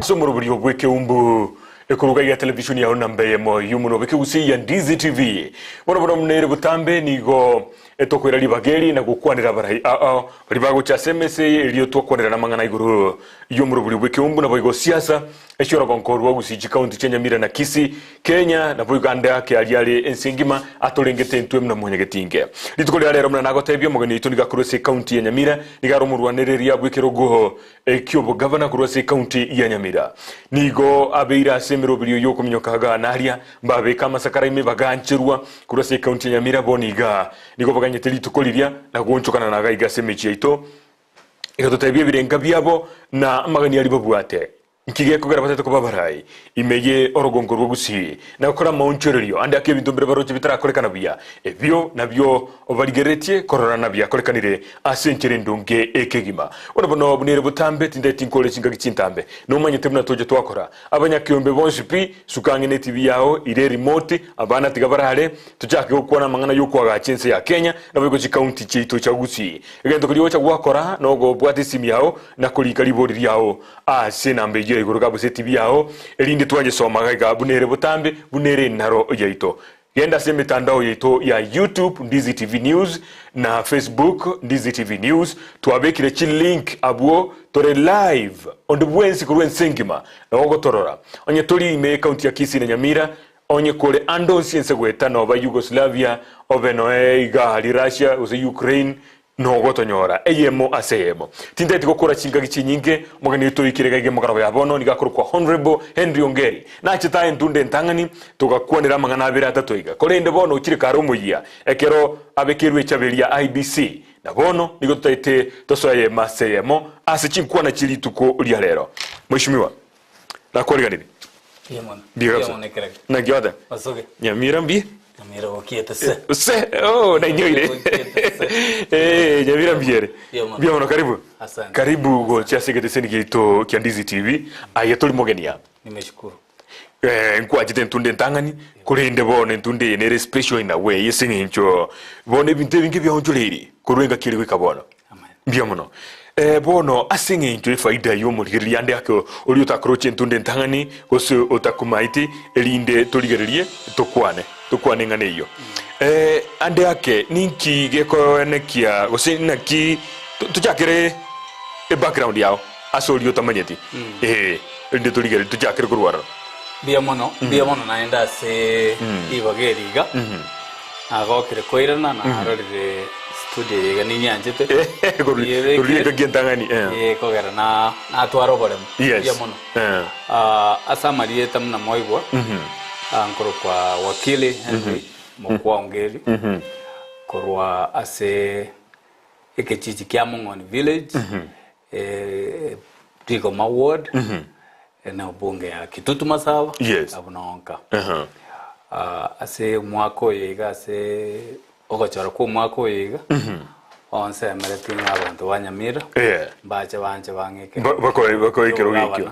Somoro buri obwe Ekeumbu ekuruga ya televisioni ya onambe mo yumuno bekusi ya Ndizi TV. Bono mnere butambe nigo etokwera libageri na gukwanira barahi ribago cha semese iliyo tokwanira namangana iguru yumuro buri obwe Ekeumbu na boigo siasa eshora konkorwa gusiji county cha Nyamira na Kisii Kenya na Uganda yake aliali ensingima atolengete ntwe mna mwenyegetinge litukolera rero mna nagotebyo mugeni ituniga kurose county ya Nyamira nigarumurwanereria bwikerogo Ekeumbu governor kurose county ya Nyamira nigo abeira semero biriyo yo kuminyokaga naria mbabe kama sakaraime baganchirwa kurose county ya Nyamira boniga nigo baganyete litukoliria na gonchokana naga igasemechi ito ikatotebye birenga byabo na magani ali babwate nkige kugera batatu ko babarai imeye orogongo rwogusi na gukora maunchererio andi akebintu mbere baroje bitarakorekana bya ebyo nabyo obaligeretie korora nabya korekanire asenchere ndunge ekegima onobono bunere butambe tinde tinkole cinga gicintambe no manyete buna toje twakora abanyakiombe bonshi pi sukangene TV yao ire remote abana tigabarale tujake gukwana mangana yuko agachense ya Kenya na bwo county chito chagusi egento kuri cha gwakora nogo bwate simu yao na kulika libori yao asenambe iguru buse TV yao elinde twanje soma ga bunere butambe bunere naro yaito genda se mitandao yaito ya YouTube Ndizi TV News na Facebook Ndizi TV News tuabekire chi link abuo tore live on the Wednesday kurwen singima na ogotorora onye tori ime county ya Kisii na Nyamira onye kore ando siense gwetana oba Yugoslavia ovenoe iga hali Russia ose Ukraine no gotonyora eyemo aseyemo tindeti gukora cinga gikinyinge mugani utoyikirega ige mugarabo yabono nigakorwa honorable Henry Ongeri na chitaye ndunde ntangani tugakwanira mangana abira atatu iga korende bono ukire karumuya ekero abekirwe chaberia IBC na bono nigo tutaite tosoye maseyemo asichinkwana chilituko lya lero mwishimiwa na koriga nini na gyoda Nyamira mbi Nyamira wakieta se. Na nyoire. Nyamira mbiere. Biamono karibu. Asante. Karibu go chiasegete senigito kia Ndizi TV. Ayatoli mogenia. Nimeshukuru. Nkwa jite ntunde ntangani kurinde bone ntunde nere special in a way yesingi ncho bone binte bingi byonjuliri kurenga kiri kabona. Amen. Biamono. Bono asingi ncho faida yomo ligiriande ako oli utakroche ntunde ntangani gosu otakumaiti elinde toligererie tukwane ngane iyo ande yake ninki geko nekia gosi naki tujakere background yao asoli utamanyeti inde toligere tujakere kurwara biamono naenda se ibageriga agokire koirana na arorire studio yega ninyanjete kuriga gentangani kogera na twaro barem biamono asamariye tamna moigwa ankoro kwa wakili Henry mokwa Ongeri korwa ase ekechiji kya Mongoni village tiko ma ward na bunge ya Kitutu Masawa abunonka ase mwako yega ase ogochora ko mwako yega onse ameretinga abantu banyamira bache banje bangeke bako ikero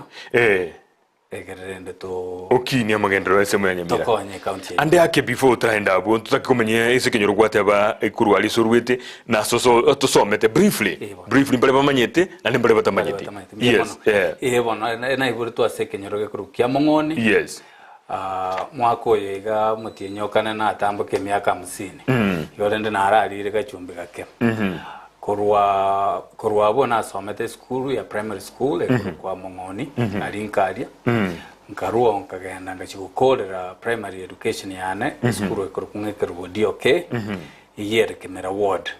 egerende to okini amagendero ese Nyamira tokonye county ande yake before utaenda abo tutakikomenya ese kenyoro gwate aba ekuru ali surwete na soso tosomete briefly mbale bamanyete na mbale batamanyete yes bona na iburu to ase kenyoro gekuru kya Mongoni yes mwako yega mutinyokana na atambuke miaka 50 yorende na ararire gachumbi gake korwa bona somete school ya primary school kwa Mongoni ari nkaria nkaruo nkagenda ngachigukorera primary education yane school ekorkungekerwo DOK iyere Kemera ward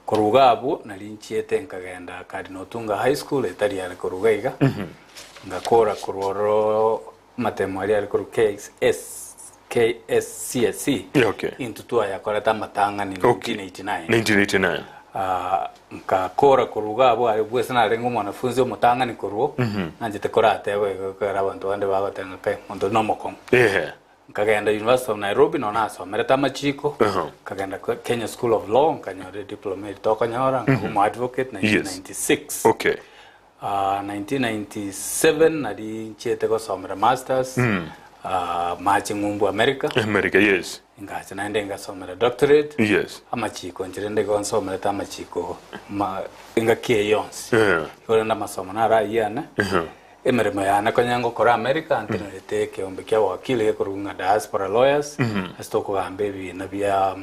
korugabo nari nchiete nkagenda Kadinotunga high school etari ya korugaiga ngakora kororo matemo ari koru KSCSE into tua ya korata matanga ni 1989 nkakora kurugabo ari bwese na rengo mwanafunzi omutanga ni kuruo nanjete korate kwera abantu bande bagotenga kai ondo nomoko nkagenda University of Nairobi nona asomera tamachiko kagenda Kenya School of Law nkanyore diploma tokanyora ngumu advocate 1996 1997 nari nchete ko somera masters Machingumbu America yes ngacha naende ngasomera doctorate yes amachiko njirende nsomera tamachiko inga kie yonsi yore na masomo na rayana emeremo yana konyango kora America antinete Ekeumbu Gia Wakili kurunga diaspora lawyers astoko gambe bina bia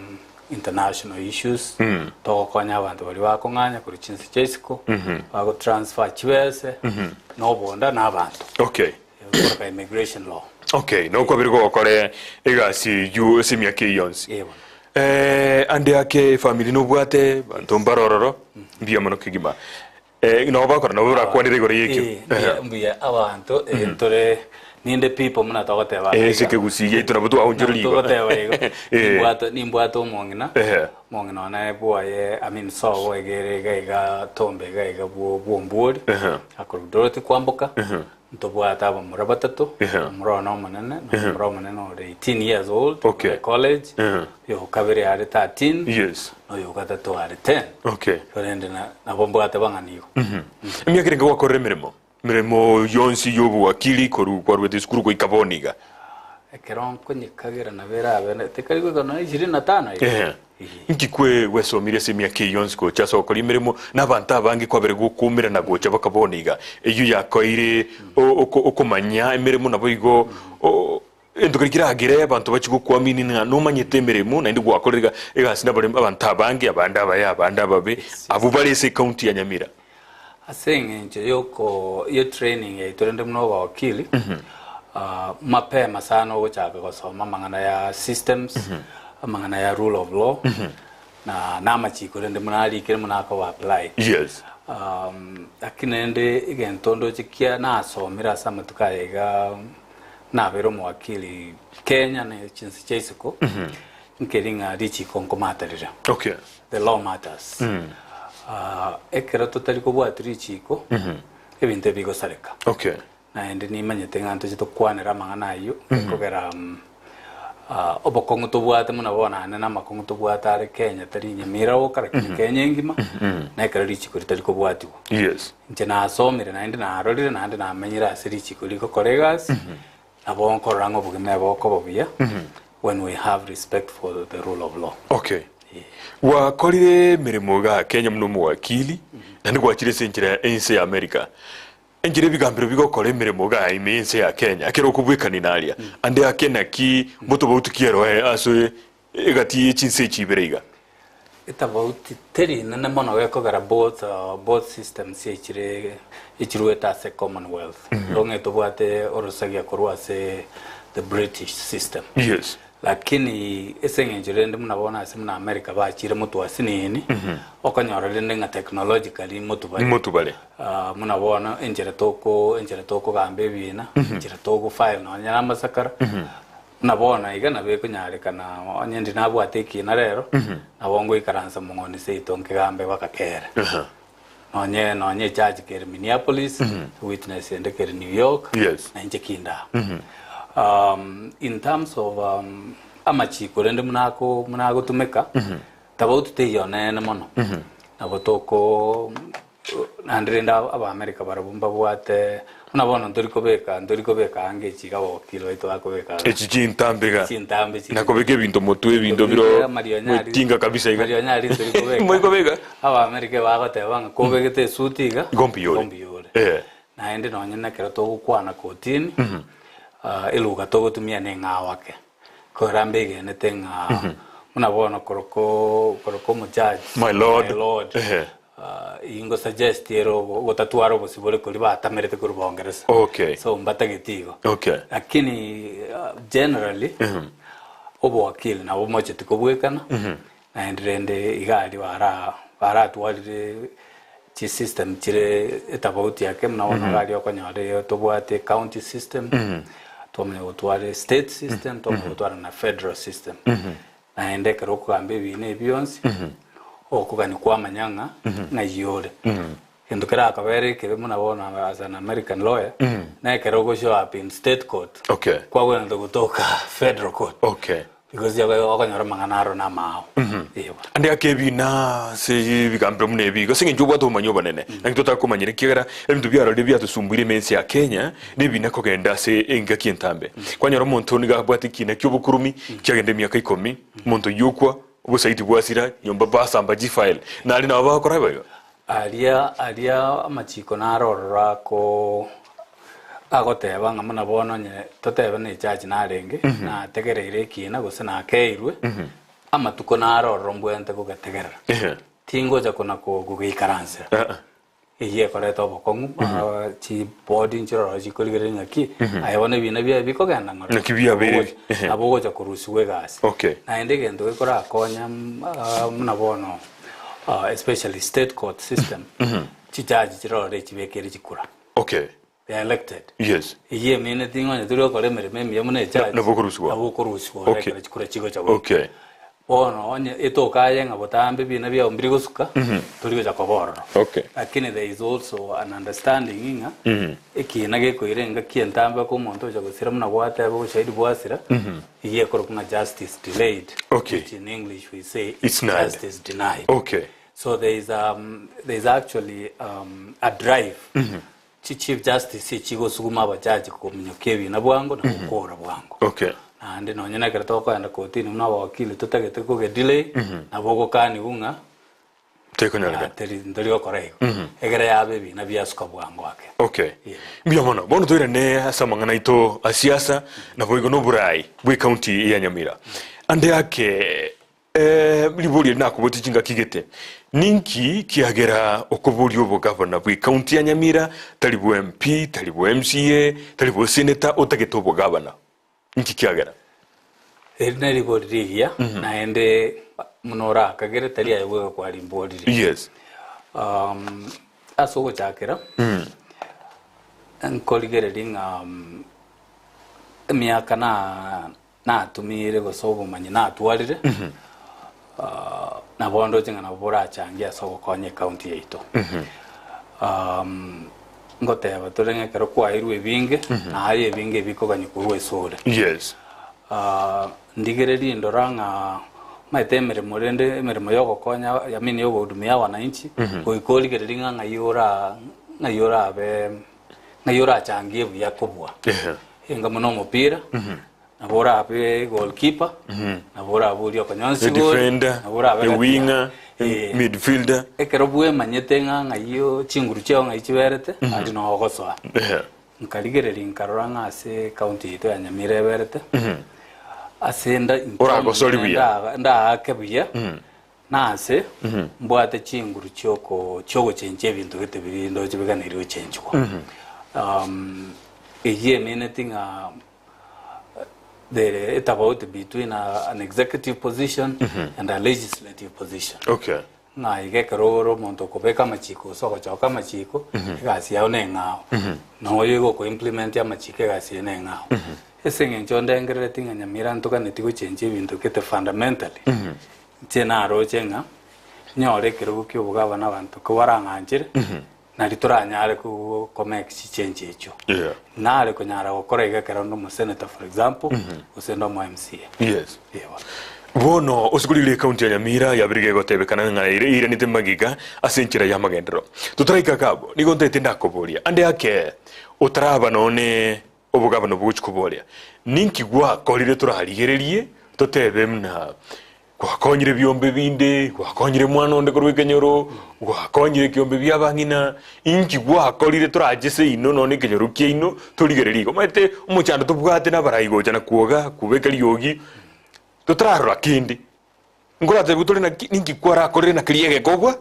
international issues to konya abantu bali bakonganya kuri chinsi chesiko bago transfer chiwese no bonda n'abantu okay kwa immigration law okay no kwabiriko okore egasi yu esimya kiyons ande ake family no bwate bantu mbarororo mbia mono kigima no bakora no bura kwanire gore yiki mbia abantu entore ninde people muna togote ba sikegusiye turabutu ahunjurigo togote nimbwato mongina na boye so egere ga tombe ga buomburi akurudoroti kwambuka ntobwata aba murabatatu murona manene murona 18 years old college yo kabiri ari 13 yes yo gatatu ari 10 okay korende na bombwata banganiyo emyakire ngo wakore miremo yonsi yobu wakili koru kwarwe diskuru ko ikaboniga ekeron kunyikagira na vera abene tekariko kana 25 nkikwe wesomire semyake yonsi ko chaso kori miremo n'abantu abangi kwabere gukumira na gocha bakaboniga eyu yakoire okomanya emiremo nabo igo endokarikira agire abantu bakigukwamini no manyete miremo na ndi gwakorega egasi nabare abantu abangi abanda ababe abo barese county ya Nyamira asengenje yoko yo training itorende mno wa wakili mapema sana ochaga gusoma mangana ya systems mangana ya rule of law na namachiko rende munali kire munako wa apply yes akinende igentondo chikia na asomira samatuka yega na bero mu wakili Kenya na chinsi chaisiko nkeringa richi konkomatarira okay the law matters ekero totari ko bwatiri chiko ebinte bigo sareka okay na ende ni manyete nganto chito kwanera mangana ayo kogera obokongo to bwate muna bona na makongo to bwata ari Kenya tari Nyamira okara Kenya ngima na ekero richiko ritari ko bwatiwo yes nje na asomire na ende na arorire na ende na amenyira asiri chiko liko kolegas abo nkorango bugime boko bobia when we have respect for the rule of law okay wa korire mirimo ga Kenya muno mu wakili nandi gwakire senjira ense ya America enjire bigambiro bigokore mirimo ga imense ya Kenya akero kubwekani nalia ande akena ki moto bautukiero aso egati chinse chiberega etabauti teri nana mono wekogara both systems ichirueta se commonwealth longe to bwate orosagia korwa se the British system yes lakini esengenjire ndi munabona asimuna America bachire mutu asinini okanyora lende nga technologically mutu bale munabona enjere toko gambe bina enjere toko file no nyana masakara nabona igana be kunyarekana onyendi nabwate kina rero nabongo ikaransa mungoni seitonke gambe bakakere nonye charge kere Minneapolis witness ende kere New York yes na nje kinda in terms of amachiko rende munako tumeka tabautu te yonene mono nabotoko andrenda aba America barabumba bwate unabona ndoriko beka ange chiga wakilo ito akobeka chintambe nakobeke bintu motu ebintu biro mutinga kabisa iga mariyonyari ndoriko beka moiko beka aba America bagote banga kobegete sutiga gompiyore na ende nonyena kero to kwana kotini eluga togo tumia nenga wake korambege netenga unabona koroko mu judge my lord ingo suggest ero gotatuaro bosibole kuri batamerete kuri bongereza okay so mbatagetigo okay lakini generally obo wakili na obo moche tikobwekana na ndrende igari bara tuwalire chi system chire etabauti yake mnaona gari okonyore tobwate county system tomne otware state system tomne otware na federal system na ende keroko ambe bine bionsi okugani kwa manyanga na yore ndukira akabere kebe munabona as an American lawyer na keroko show up in state court okay kwa wenda kutoka federal court okay because yago okanyora manganaro na mao ande akebi na se bigambe mune bigo singe njubwa to manyoba nene nakitota ko manyire kigera ebintu byaro bya tusumbire mensi ya Kenya nebina ko genda se enga kintambe kwanyora muntu niga bwati kina cyubukurumi cyagende myaka 10 muntu yukwa ubusaiti bwasira yomba basamba G-file nali na bakora bayo alia amachiko narora ko agoteba ngamana bono nye toteba ne charge na renge na tegereire kina gose na keirwe amatuko na aroro mbwente kugategerera tingoja kuna kugikaranse iye koreta obokongu chi body njoro chikoligere ngaki ayone bina bia bikogenda ngoro nakibia bere abogoja kurusiwe gasi na ende gendo ikora konya muna bono especially state court system chi charge chirore chibekere chikura they are elected yes iye mine tingonya turi kore mere memi yamune charge nabokuruswa chikura chigo chawo ono onye itokaye ngabotambe bina bya umbiri gusuka turi go koboro lakini there is also an understanding inga ekina ge koirenga kientambe ko muntu jo gusira muna gwate abo shahidi bwasira iye korokuna justice delayed which in English we say it's justice denied so there is actually a drive chief justice chigo suguma abajaji ko munyokebi na bwango na gukora bwango ande no nyana kerto ko anda kotini muna wakili tutagete ko ge delay na bogo kani unga teko nyarga ndori okorego egere yabe bi na biasuka bwango wake biamona bono toire ne asamangana ito asiasa na boigo no burai bwe county ya Nyamira ande yake libuli na kuboti jinga kigete ninki kiagera okubuli obo governor bwe county ya Nyamira talibu MP talibu MCA talibu senator otageto obo governor niki kiagera erina libodiria na ende munora kagere tali ayewe kwa limbodiri aso chakera enkoligere dinga miaka na tumire gosobo manyi na atwarire na bondo tinga na bora changia so konye county yeito ngoteba torenge kero kwa irwe binge na aye binge biko ganyikurwe sore ndigereri ndoranga maitemere morende emeremo yoko konya yamini yogo hudumia wananchi koikoligereri ngayora changie buya kubwa inga muno mupira nabora ape goalkeeper nabora aburi okonyonsi defender winger midfielder ekerobwe manyetenga ngayo chinguru cheo ngaichiberete andi no ogosoa nkaligereri nkaroranga ase county ito ya Nyamira berete asenda nda akebuya nase mbwate chinguru choko chenje bintu gete bindo chibeganiriwe chenjwa iye meaning it's about between an executive position and a legislative position na igekero monto kopeka machiko soko choka machiko gasi ya onengao no yego ko implement ya machike gasi enengao esenge nchonde ngere tinga Nyamira ntoka netiko chenje bintu kete fundamentally tena rojenga nyore kero kyo bugaba nabantu ko waranganjire na ritoranyare ku connect change echo nale ko nyara gukora igekero no senator for example usendo mo MCA bono usigulile county ya Nyamira yabirige gotebekana ngaire ire nitemagiga asenchira ya magendero tutaraika kabo nigonte ndakobolia ande yake utaraba none obugabano buchikubolia ninki gwa kolire turahaligererie totebe mna gwakonyire byombe binde gwakonyire mwana onde korweke nyoro gwakonyire kyombe byabangina inki gwakolire turagese ino none kenyoro kyeino turigererigo mate umuchando tubwate nabarayigo jana kuoga kubeka lyogi tutararora kindi ngorate butore na ninki kwara korire na kriege kogwa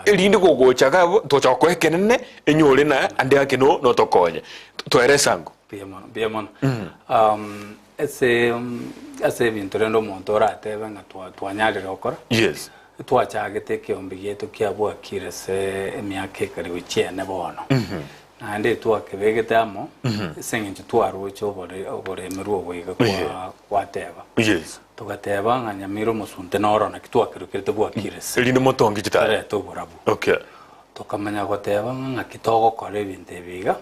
elinde gogochaga tochako ekenene enyore na ande yake no tokonye toere sango biamon ese bintorendo montora atebe twanyalire okora twachagete kyombe yetu kyabwa kirese emyaka kari wichene bono ande twakebegete amo sengintu twarucho obore meruo bwiga kwa teba tugateba nga Nyamira musunte noro na kitwakirukirete bwa kirese elinde motongi kitare tuburabu tukamanya goteba nga kitogo kore binte biga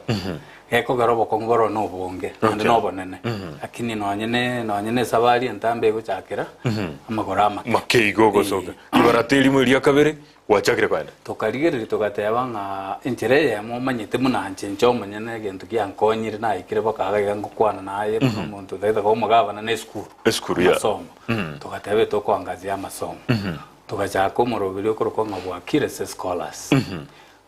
eko garobo kongoro no bonge ande no bonene lakini no nyene sabari entambe go chakira amagorama makeigo gosoka ibarateli muri yakabere wachakire kwanda tokarigere tugateba nga entere ya momanyete munanje ncho manyene gento kyankonyire na ikire bakaga ngukwana naye muntu daita ko mugabana na school ya masomo tugatebe tokwangazia masomo tukachako morobiri ko ngabwa kire scholars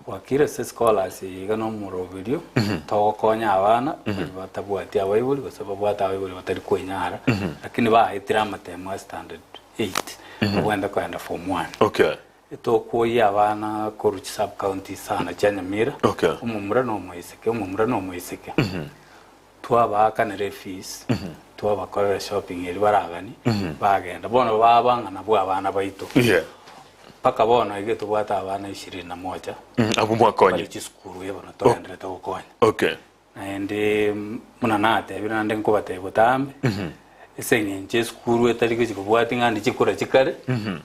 wakire se scholars igano murobirio to konya abana batabwati abayibuli basababwata abayibuli batari kwenyara lakini bahitira amatemo standard 8 wenda kwenda form 1 okay to koya abana koruchi sub county sana cha Nyamira umumura no moiseke twabakana fees twabakorera shopping eri baragani bagenda bono babanga nabwo abana baito paka bono ige tubwata abana 21 abo mwakonye bali chiskuru yebona toendera tokonya okay ende munanate binande nkubate butambe esenye chiskuru etariko chikubwati ngandi chikura chikare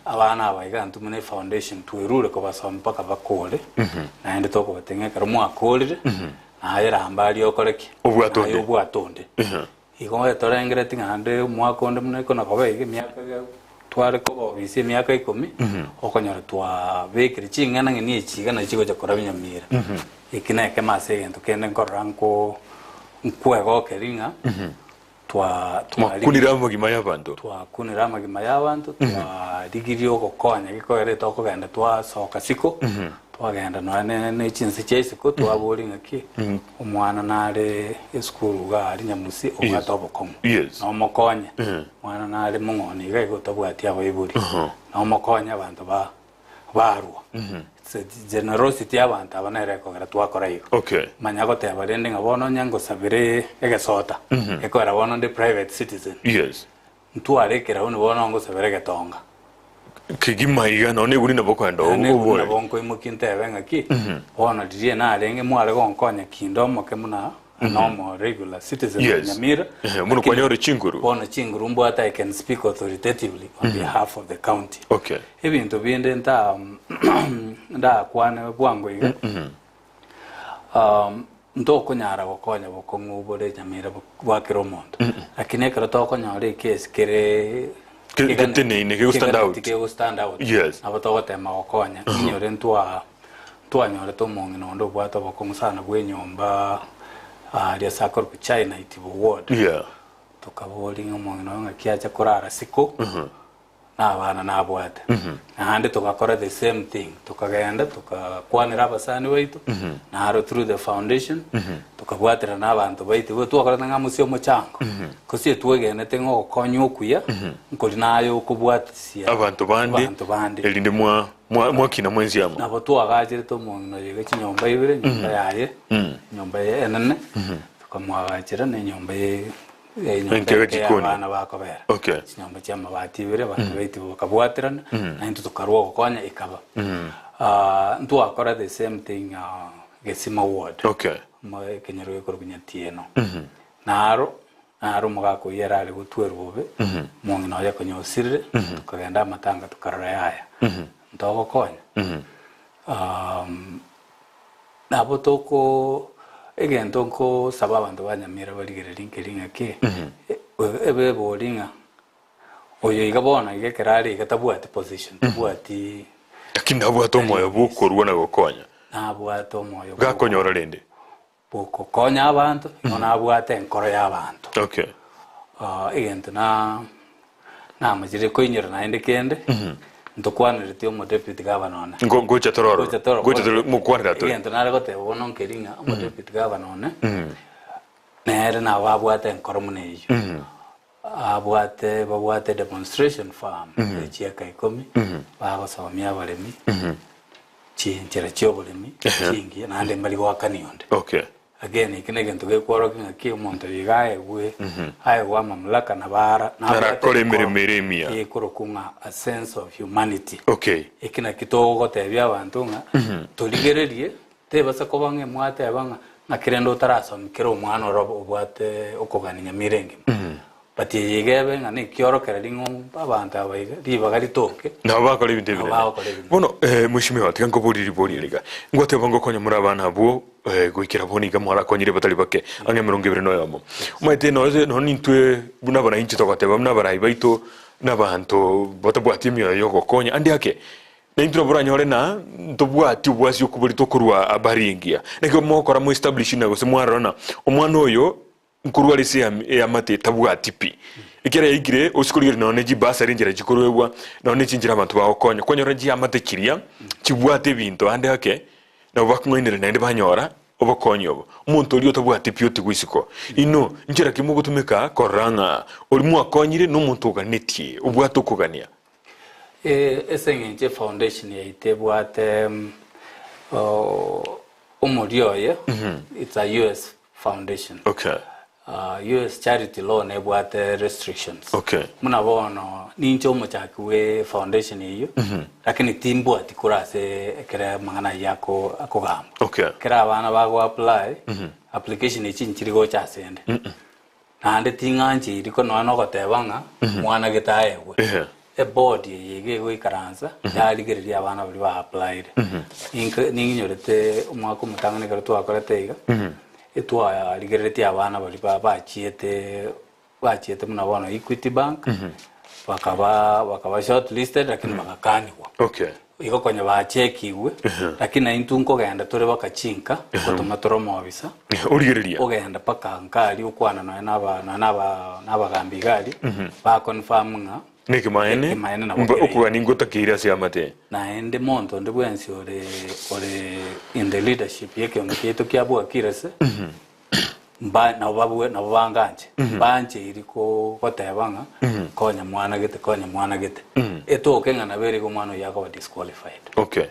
abana abayiga ntumune foundation tuirure ko basoma paka bakole naende toko batengeka mwakolire ayera ambali okoreki obwatonde igo torengere tingande mwakonde muneko nakobege myaka tware ko bise myaka 10 okonyora twa bekire chingana ngeni chigana chigo chakora Nyamira ikineke masegento kende nkoranko nkwego keringa twa kunira magima y'abantu twa digirio gokonya gikoere toko genda twa soka siko twagenda ne chinse chesiko twabolinga ki umwana nare esukuru gari nyamusi ogatobokomo no mokonya mwana nare mungoni gego tobwati abayiburi no mokonya abantu barwa generosity abantu abanere kogera twakora iko manya goteba rende ngabono nyango sabire egesota ekora bono de private citizen ntwarekera uno bono ngo sabire getonga kigima iga none buri nabokwanda ubu nabonko imukinte benga ki bono diye na renge mware gonkonya kindomo kemuna normal regular citizen Nyamira muno kwanyore chinguru bono chinguru mbo ata I can speak authoritatively on behalf of the county ebintu binde nda kwana bwango iga ndoko nyara gokonya bokongu bore Nyamira bwakiro mondo lakini ekero tokonyore case kere kege stand out abato ma gokonya nyore ntwanyore to mongi nondo bwato bokongu sana bwenyomba ria sakor ku China itibo ward tukabolinga mongi no ngakiacha kurara siko n'abana nabwate nahande tukakora the same thing tukagenda tukakwanira abasani baitu naharo through the foundation tukabwatira n'abantu baitu we twakora ngamusyo muchango kosie twegene tengo konyo kuya nkoli nayo kubwatisia abantu bandi elinde mwakina mwenzi yamo nabo twagajire to mongi no yege chinyomba ibire nyomba yaye nyomba enene tukamwagajira ne nyomba Nkega jikoni abana bakobera nyomba cy'amabati ibire abantu baiti bakabwatirana nayo tukarwa gokonya ikaba ntwakora the same thing gesima ward mo kenyero yekoro kunyatieno naro mugako yerale gutwerwobe mongi no yakonyosirire tukagenda amatanga tukarora yaya ntogokonya nabo toko egento nko saba abantu banyamira baligere linkeringa ke ebe bolinga oyo igabona igekerari igatabwati position tabwati lakini abwato moyo bukorwa na gokonya nabwato moyo gakonyora rende boko konya abantu nona abwate enkoro y'abantu egento na amajire koinyera naende kende ndokwanire tio mo deputy governor ngocha tororo mukwanira to yento nare gote bono nkeringa mo deputy governor nere na wabwate enkoro muneyo babwate demonstration farm echiaka 10 bagosomia abaremi chinchera chioboremi chingi nande mbali gwakanionde again ikine gento gekworokinga ki omonto yigaye gwe aye gwa mamlaka na bara na kore meremia ikorokunga a sense of humanity ikina kitogo tebya abantu nga toligererie tebasa kobange mwate abanga nakirendo taraso mikero umwana obwate okogani Nyamirenge bati yigebe ngani kiorokera lingo abantu abayiga libagari toke nabakora ibintu bibiri bono mushimiwa tikango buri liga ngote bango konya muri abana abo goikira boniga mwara konyire batali bake anga 20 no yamo umaite no nintwe buna bara inchi tokateba buna bara ibaito nabantu botabwati myo gokonya andi yake nintro bura nyore na tobwati ubwasi okuburi tokurwa abaringia neko mokora mu establish na go semwarona omwana oyo nkurwa lisi ya mate tabwati pi ikira igire osikurire none jibasa rinjira jikorwebwa none cinjira abantu bakonya konyora ji amate kiria kibwate bintu ande yake na bakung'oinire naende banyora obokonyi obo omonto oria otabwati pioti gwisiko ino njera kimo gutumika koranga oli mwakonyire n'omonto oganetie obwate okugania eseng'enche foundation yaite bwate omorioye it's a US foundation. Okay. US charity law nebwate restrictions. Okay. Muna bono nincho omochaki we foundation iyo lakini timbwati kurase ekere mangana yako akogamba. Okay. Kera abana bago apply application ichi nchiri gochasende. Nande tinganchi iriko no gotebanga mwana getaewe. A board yege goikaranza yaligereria abana bali ba applied. Ninginyorete umwaka umutangane kare twakorete iga. Etwa aligeretia abana bali bachiete muna bono Equity Bank bakaba shortlisted lakini bakakaniwa. Okay. Iko kwenye bachekiwe lakini naintunko genda tore bakachinka gutuma toromo obisa origereria ogenda paka nkali ukwana n'abagambi gali ba confirm nga Niki maene na okuwa ningota kira sia mate naende monto ndibwensi ore in the leadership Ekeumbu kieto kiabwa kirase mba na babanganje banje iriko gotebanga konya mwana gete etoke ngana bere ko mwana yako disqualified. Okay.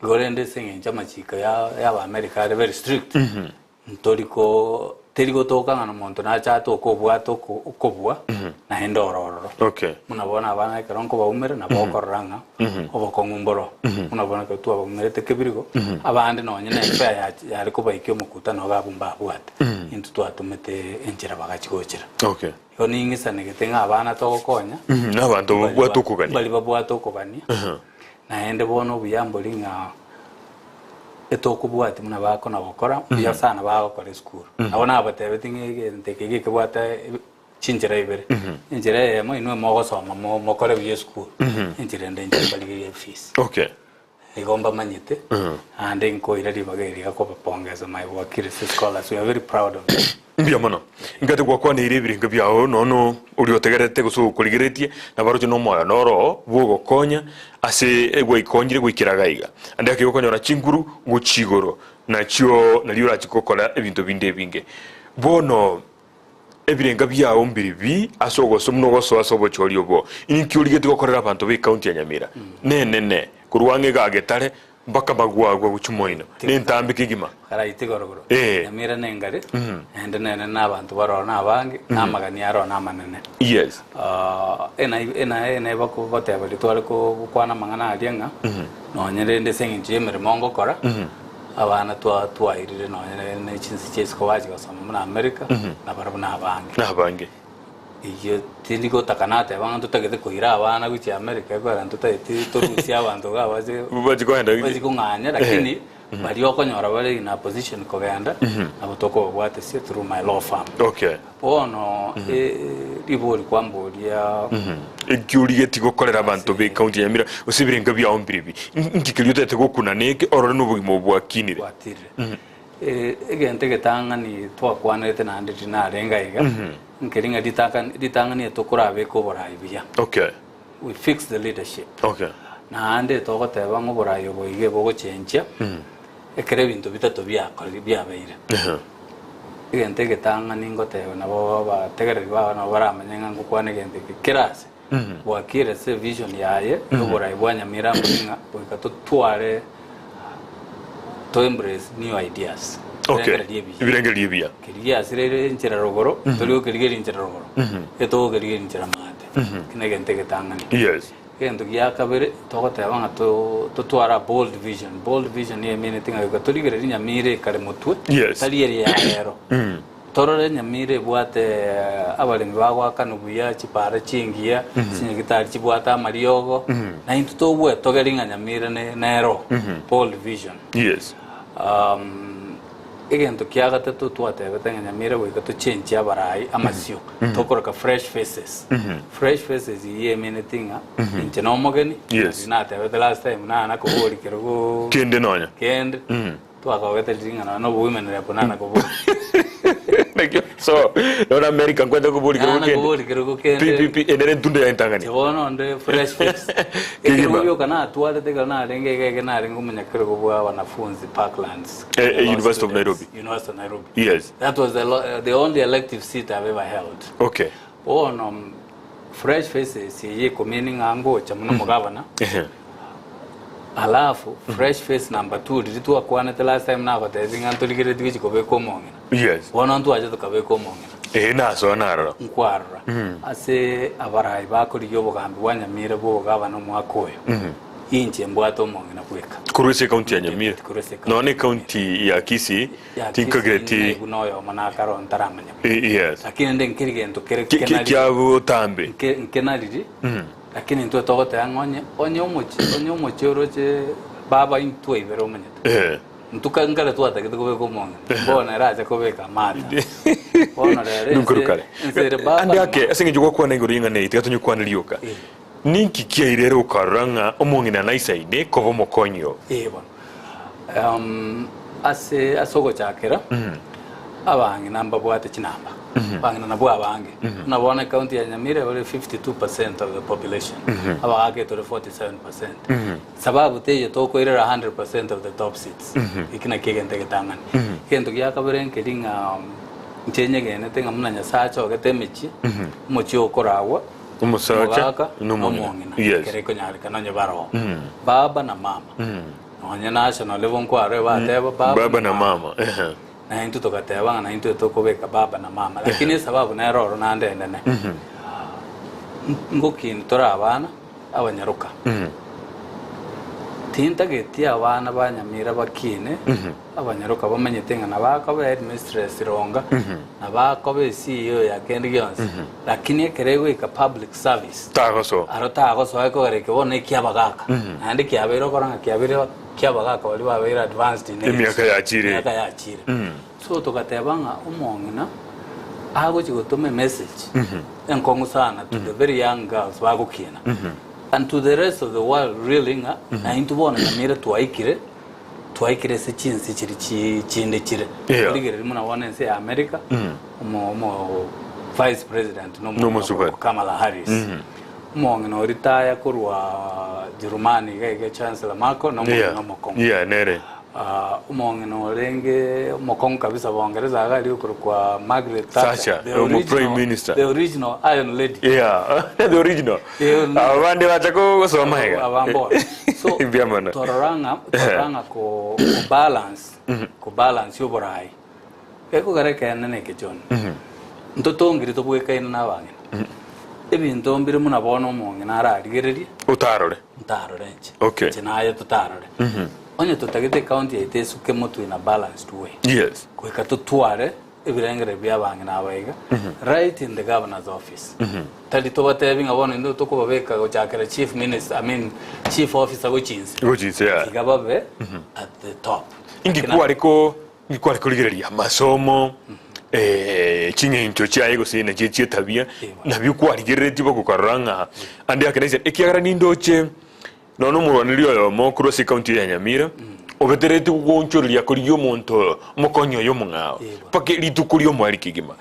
Gorende seng'encha machika ya ba America are very strict. Ntoriko teriko toka ngana monto na chato okobwa na endororo. Okay. Munabona abana keronko baumere na bokoranga obokongumboro. Munabona ko tuwa baumere tekebirigo abande nonye na efa ya riko baikyo mukutano gabumba bwate into twatumete enjira bagachigochira. Okay. Yo ningisa negetenga abana togokonya n'abantu bwatukugania bali babwatokogania naende bono buyambo linga etokubwati muna bako na gukora bya sana bagokora school abona abatebetinge ntekege kebwata chinjira ibere injira yemo inwe mogosoma mokore bya school injira ndenge bali fees. Okay. Igomba manyite ande nkoira libageri akopongeza my Wakili scholars. We are very proud of them. Mbia mono ngate kwa ni rebiri ngabya no uri otegerete gusu kurigeretie na baroje no moya noro bugo konya ase egwe ikongire gwikiraga iga ande akigokonyora chinguru guchigoro na chio na liura chikokora ebintu binde binge bono ebirenga byawo mbiribi asogo somno goso asobo chori obo inki urigete gukorera abantu be county ya Nyamira ne kurwange gagetare mpaka bagwagwa guchumoino n'entambi kigima karaite gorogoro Nyamira nengare ende nene n'abantu barora n'abangi n'amagani aro n'amanene. Yes. Ena bako bateba litwale ko kwana mangana alienga nonyere ndeseng'enche emirimo ngokora abana twairire nonyere n'echinsi chesiko baje gosoma muri America na barabu n'abangi iyo tindiko takanate abantu tagete kuira abana guchi America ko abantu tayiti torusi abantu gabaje baje kunganya lakini bali okonyora bali in a position ko genda abotoko bwate sie through my law firm. Okay. Bono libori kwambolia ekyuliye tikokorera abantu be county ya Nyamira usibire ngabya ombiribi nkikiliyote tekokuna neke ororo n'ubugimo bwakinire egente getanga ni twakwanete na nditi na renga iga nkeringa ditanga ni tokurabe ko borai bya. Okay. We fix the leadership. Okay. Na ande togoteba ngo borai boige bogo chencha ekere bintu bitatu bya beire egente getanga ni ngoteba nabo bategereri ba na baramanya ngo kwane gente kirase Wakili se vision yaye ngo borai bwa Nyamira mbinga boikato tware to embrace new ideas. Okay. Ibirengeri bya. Kiriya sirere inchira rogoro, toligo kirigeri inchira rogoro. Eto kirigeri inchira mate. Kinegente getangani. Yes. Kento ya kabere togotebanga to twara bold vision. Bold vision ye mene tinga ko toligere Nyamire kare mutwe. Yes. Talieri ya rero. Torore Nyamire bwate abalimi bagwa kanubuya chipara chingia sinyigitari chibwata mariogo na into to bwe togeringa Nyamire nero. Bold vision. Yes. Egento kiaga tetu twatebetanga Nyamira we gato change abarai amasio tokoroka fresh faces. Fresh faces ye menetinga inchenomogeni na tebe the last time na ko bori kerogo kende nonya kende twakawete linga no women rep na ko bori So no American kwenda kubuli kirugo kende PPP enere tunde ya intangani wono nde fresh face kirugo kana atwale te kana renge kana rengo munyakiro kubwa wanafunzi Parklands University of Nairobi. Yes, that was the only elective seat I've ever held. Okay. Fresh faces ye meaning ango cha muno mugavana alafu fresh face number 2 dilitua kwana the last time na bata zinga ntoligere digi ko be ko monge. Yes, wono ntu aje to ka be ko monge na so narara nkwara ase abarai ba ko liyo bogambi wa Nyamira bo gavana mwakoyo inche mbwato monge na kweka kuruse county ya Nyamira no ne county ya Kisii tinkagreti kunoyo manakaro ntaramanya. Yes, lakini nden kirigento kere kyabo tambe kenaliri lakini nto togote onye omochi oroche baba intwe ibero manyete ntuka ngale twata kitoko ko monge bona raje ko beka mata bona rere nkurukale andi ake asinge jugwa kwa ngori ngane itigatonyo kwa nilioka ninki kia irero ukaranga omonge na naisaide kobo mokonyo bona ase asogo chakera abangi namba bwate chinamba bangi na bwa bangi nabona county ya Nyamira wale 52% of the population abage to 47%. Sababu teje toko ire 100% of the top seats ikina kegente ketangani kento ya kaberen kedinga mchenye gene tenga munanya sacho gatemechi mochi okorawa umusacha n'umongi kereko nyari kananye baro baba na mama onye national level nkware bateba baba na mama na into tokateba na into tokobeka baba na mama lakini sababu na error na ndende ne ngokin tora abana abanyaruka tinta getia abana ba Nyamira bakine abanyaruka bamenyetenga na bakabe headmistress ronga na bakabe CEO ya kendi yonse lakini kerego ika public service tagoso arotagoso ayiko gareke bone kyabagaka andi kyabero koranga kyabero kyabagaka wali babera advanced in emyaka ya chire so tokatebanga umongina ago chigotume message enkongu sana to the very young girls bagukina and to the rest of the world reeling na intubona Nyamira twaikire se chinsi chiri chinde chire ligere muna wona se America mo vice president no Kamala Harris mongino retire kurwa Germany ga chancellor Marco no Mokongo nere umongino lenge Mokongo kabisa bongereza gali kwa Margaret Thatcher the prime minister, the original iron lady the original abandi batako gusoma hega abambo so toranga ko balance yoborai eko gareka nene kejon ntotongiri tobweka ina nabange ebintu mbire muna bono monge nararigererie utarore nje okay chinaye tutarore onye tutagite county ite suke mutu ina balanced way yes kweka tutware ebirengere byabange nabaiga right in the governor's office tali tobatebinga bono ndo tokobabeka go chakera chief minister chief officer go chinsi igababe at the top ingikuariko ligereria masomo chinge into chaego sine chiche tabia na bikwarigerere tibo kukaranga andi akenese ekiagara nindoche nono muronilio yo mo cross county ya Nyamira obeterete kugonchoria koriyo monto mokonyo yo mungao pake litukurio mwali kigima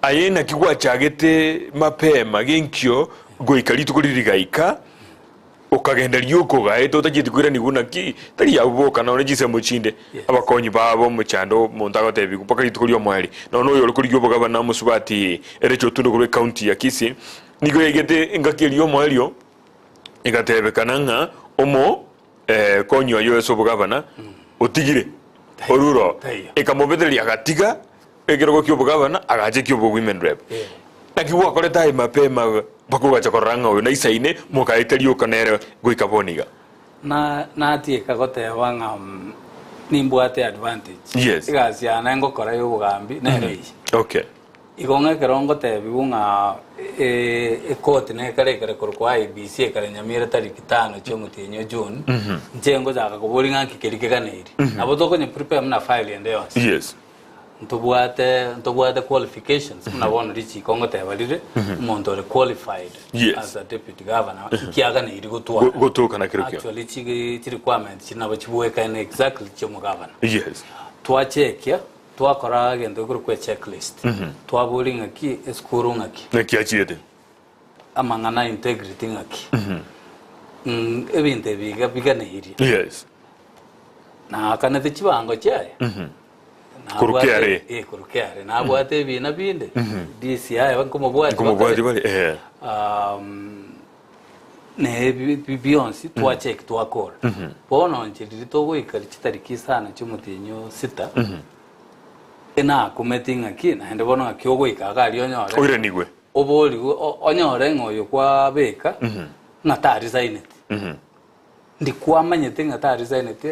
ayena kigwa chagete mapema genkyo goikali tukulirigaika okagenda lyoko gaeto tagitikura niguna ki tari yaboka na onejise muchinde abakonyi babo muchando montago tebi kupaka litukurio mwali nono yo lokuriyo bogaba na musubati erecho tundo kuri county ya Kisii nigo yegete ngakiriyo mwalio igatebekananga omo konyo yo eso bogabana otigire oruro ekamobederia gatiga egerogo kyo bogabana agaje kyo women rep nakiwa kore tai mapema bakuga chakoranga oyo naisaine mukaiterio kanere goikaboniga na atie kagote wanga nimbwate advantage yes igasia na ngokora yo bugambi na rei okay igonga kerongo tebunga ekoti ne kare korwa IBC kare Nyamira tariki 5 cyomutinyo June njengo zaka kuburinga kikerike kaneri abo tokonye prepare mna file ende yose yes ntobwate qualifications mna bona richi kongo tebalire umuntu qualified as a deputy governor kiaga ne iri gotuka na kirukyo actually chiri requirement chinabo chibuweka ne exactly cyo mu governor yes twachekia twakora gento kuri checklist twaburi ngaki eskuru ngaki nekiachirete amangana integrity ngaki ebinte biga nehiri yes na kana tichibango chaye kurukere kurukere na bwate bina binde DCI bankumubwati bali ne Beyonce twa check twa call bono nchiri to goikari chitariki sana chimutinyo 6 ena kumetinga kina ende bono akyogo ikagari onyore oire nigwe oboli onyore ngoyo kwa beka ngatari signet ndi kwamanyete ngatari signet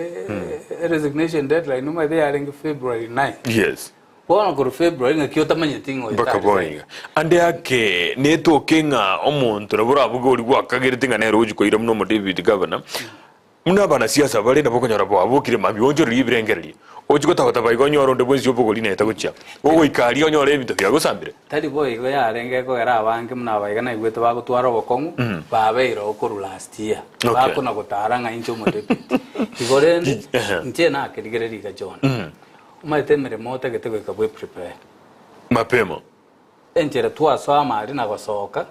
resignation deadline no they are in February 9 yes bono ko February ngakyota manyete ngoyo bakaboinga ande ake neto kenga omuntu nabura bugori gwakagerete nga nero ujiko ira muno David Governor muna bana siasa bale nabo konyora bo abukire mami onjo ribirengereri ojiko tawata bayigonyoro nde bwenzi obugori neta gucha wogo ikari onyore ebintu bya gusambire tari boy go yarenge ko era abange muna bayigana igwete bagutwara obokongu babeiro okuru last year bakona gutaranga incho mu deputy igore nje na kirigereri ga John umatemere mota getego ikabwe prepare mapema enjera twasoma ari na gosoka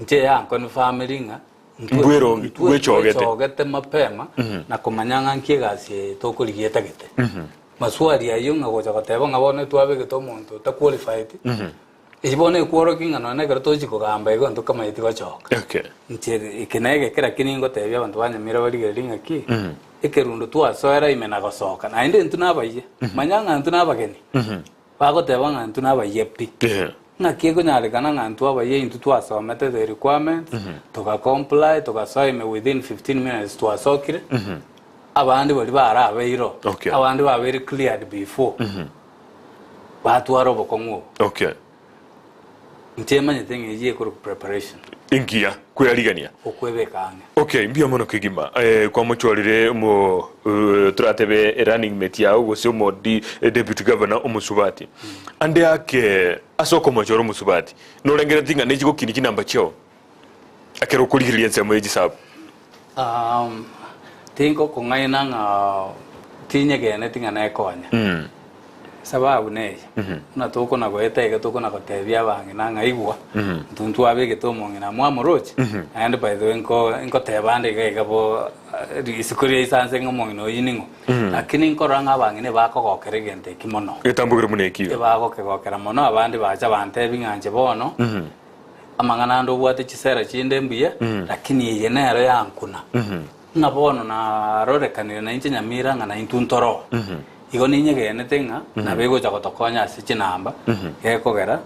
nje yanko ni family nga mbwerongi wechogete mapema na kumanyanga nkigasi tokurigieta gete maswali ayo ngagoja gatebo ngabone twabege to muntu ta qualified ibone kworo kinga no negero tojiko gamba ego ndo kama yitiko choka okay nche ikenege kira kiningo tebya abantu banyamira bali geringa ki ekerundo twasoera imena gosoka na inde ntunabaye manyanga ntunabageni bago tebanga ntunabaye pi na kiego nyale kana ngantu abaye intu twasomete the requirements toka comply toka saime within 15 minutes twasokire abandi bali barabeiro abandi ba very cleared before batwaro bokongo okay ntema nyetenga iye ko preparation ingia kuyarigania okwebekanga okay mbia mono kigima kwa muchorire mu turatebe running mate yawo gose mo deputy governor omusubati ande ake asoko mochoro musubati no lengera tinga nejiko kini kinamba chyo akero kurigiriye nsemo yejisabu tingo kongaina nga tinye gene tinga na ekonya sababu ne na toko na goetega toko na kotebya bange na ngaigwa ntuntu abege to mongena mwamorochi and by the way nko tebande gabo isikuri isanse ngomongino yiningo lakini nkoranga bange ne bakogokere gente kimono etambugire muneki bakokegokera mono abandi bacha bantebi nganje bono amangana ndo bwate chisera chinde mbuye lakini yenero yankuna nabono na rorekanire na inche Nyamira ngana intuntoro igo ninye gene tenga na bego jagotokonya sichi namba gekogera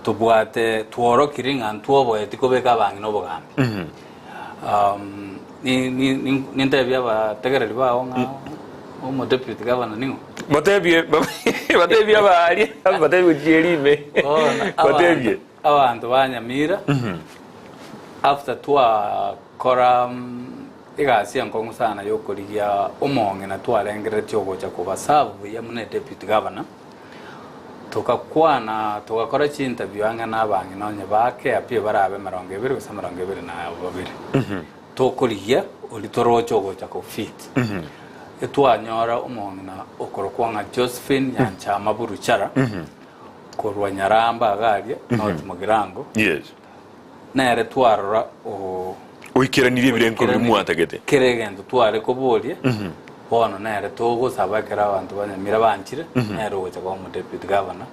tubwate tuoro kiringa ntuobo etiko beka bangi no bogambi ni ntebya ba tegereri bawo nga omo deputy governor ningo batebye bali batebye jerime batebye abantu banyamira after twa kora igasi yankongo sana yokorigia omonge na twarengere tyogo cha kubasabu ya mune deputy governor tukakwana tukakora chi interview anga nabange nonye bake apie barabe 200 gusa 200 na babiri tokorigia olitoro tyogo cha ko fit etwanyora omonge na okorokwanga Josephine yancha maburu chara korwa Nyaramba agaria not Mugirango yes na ere twarora o uikiranire birenko bimuatagete keregendo tware kobolie bono nere togo sabakera abantu banyamira banchire nere ocha kwa mu deputy governor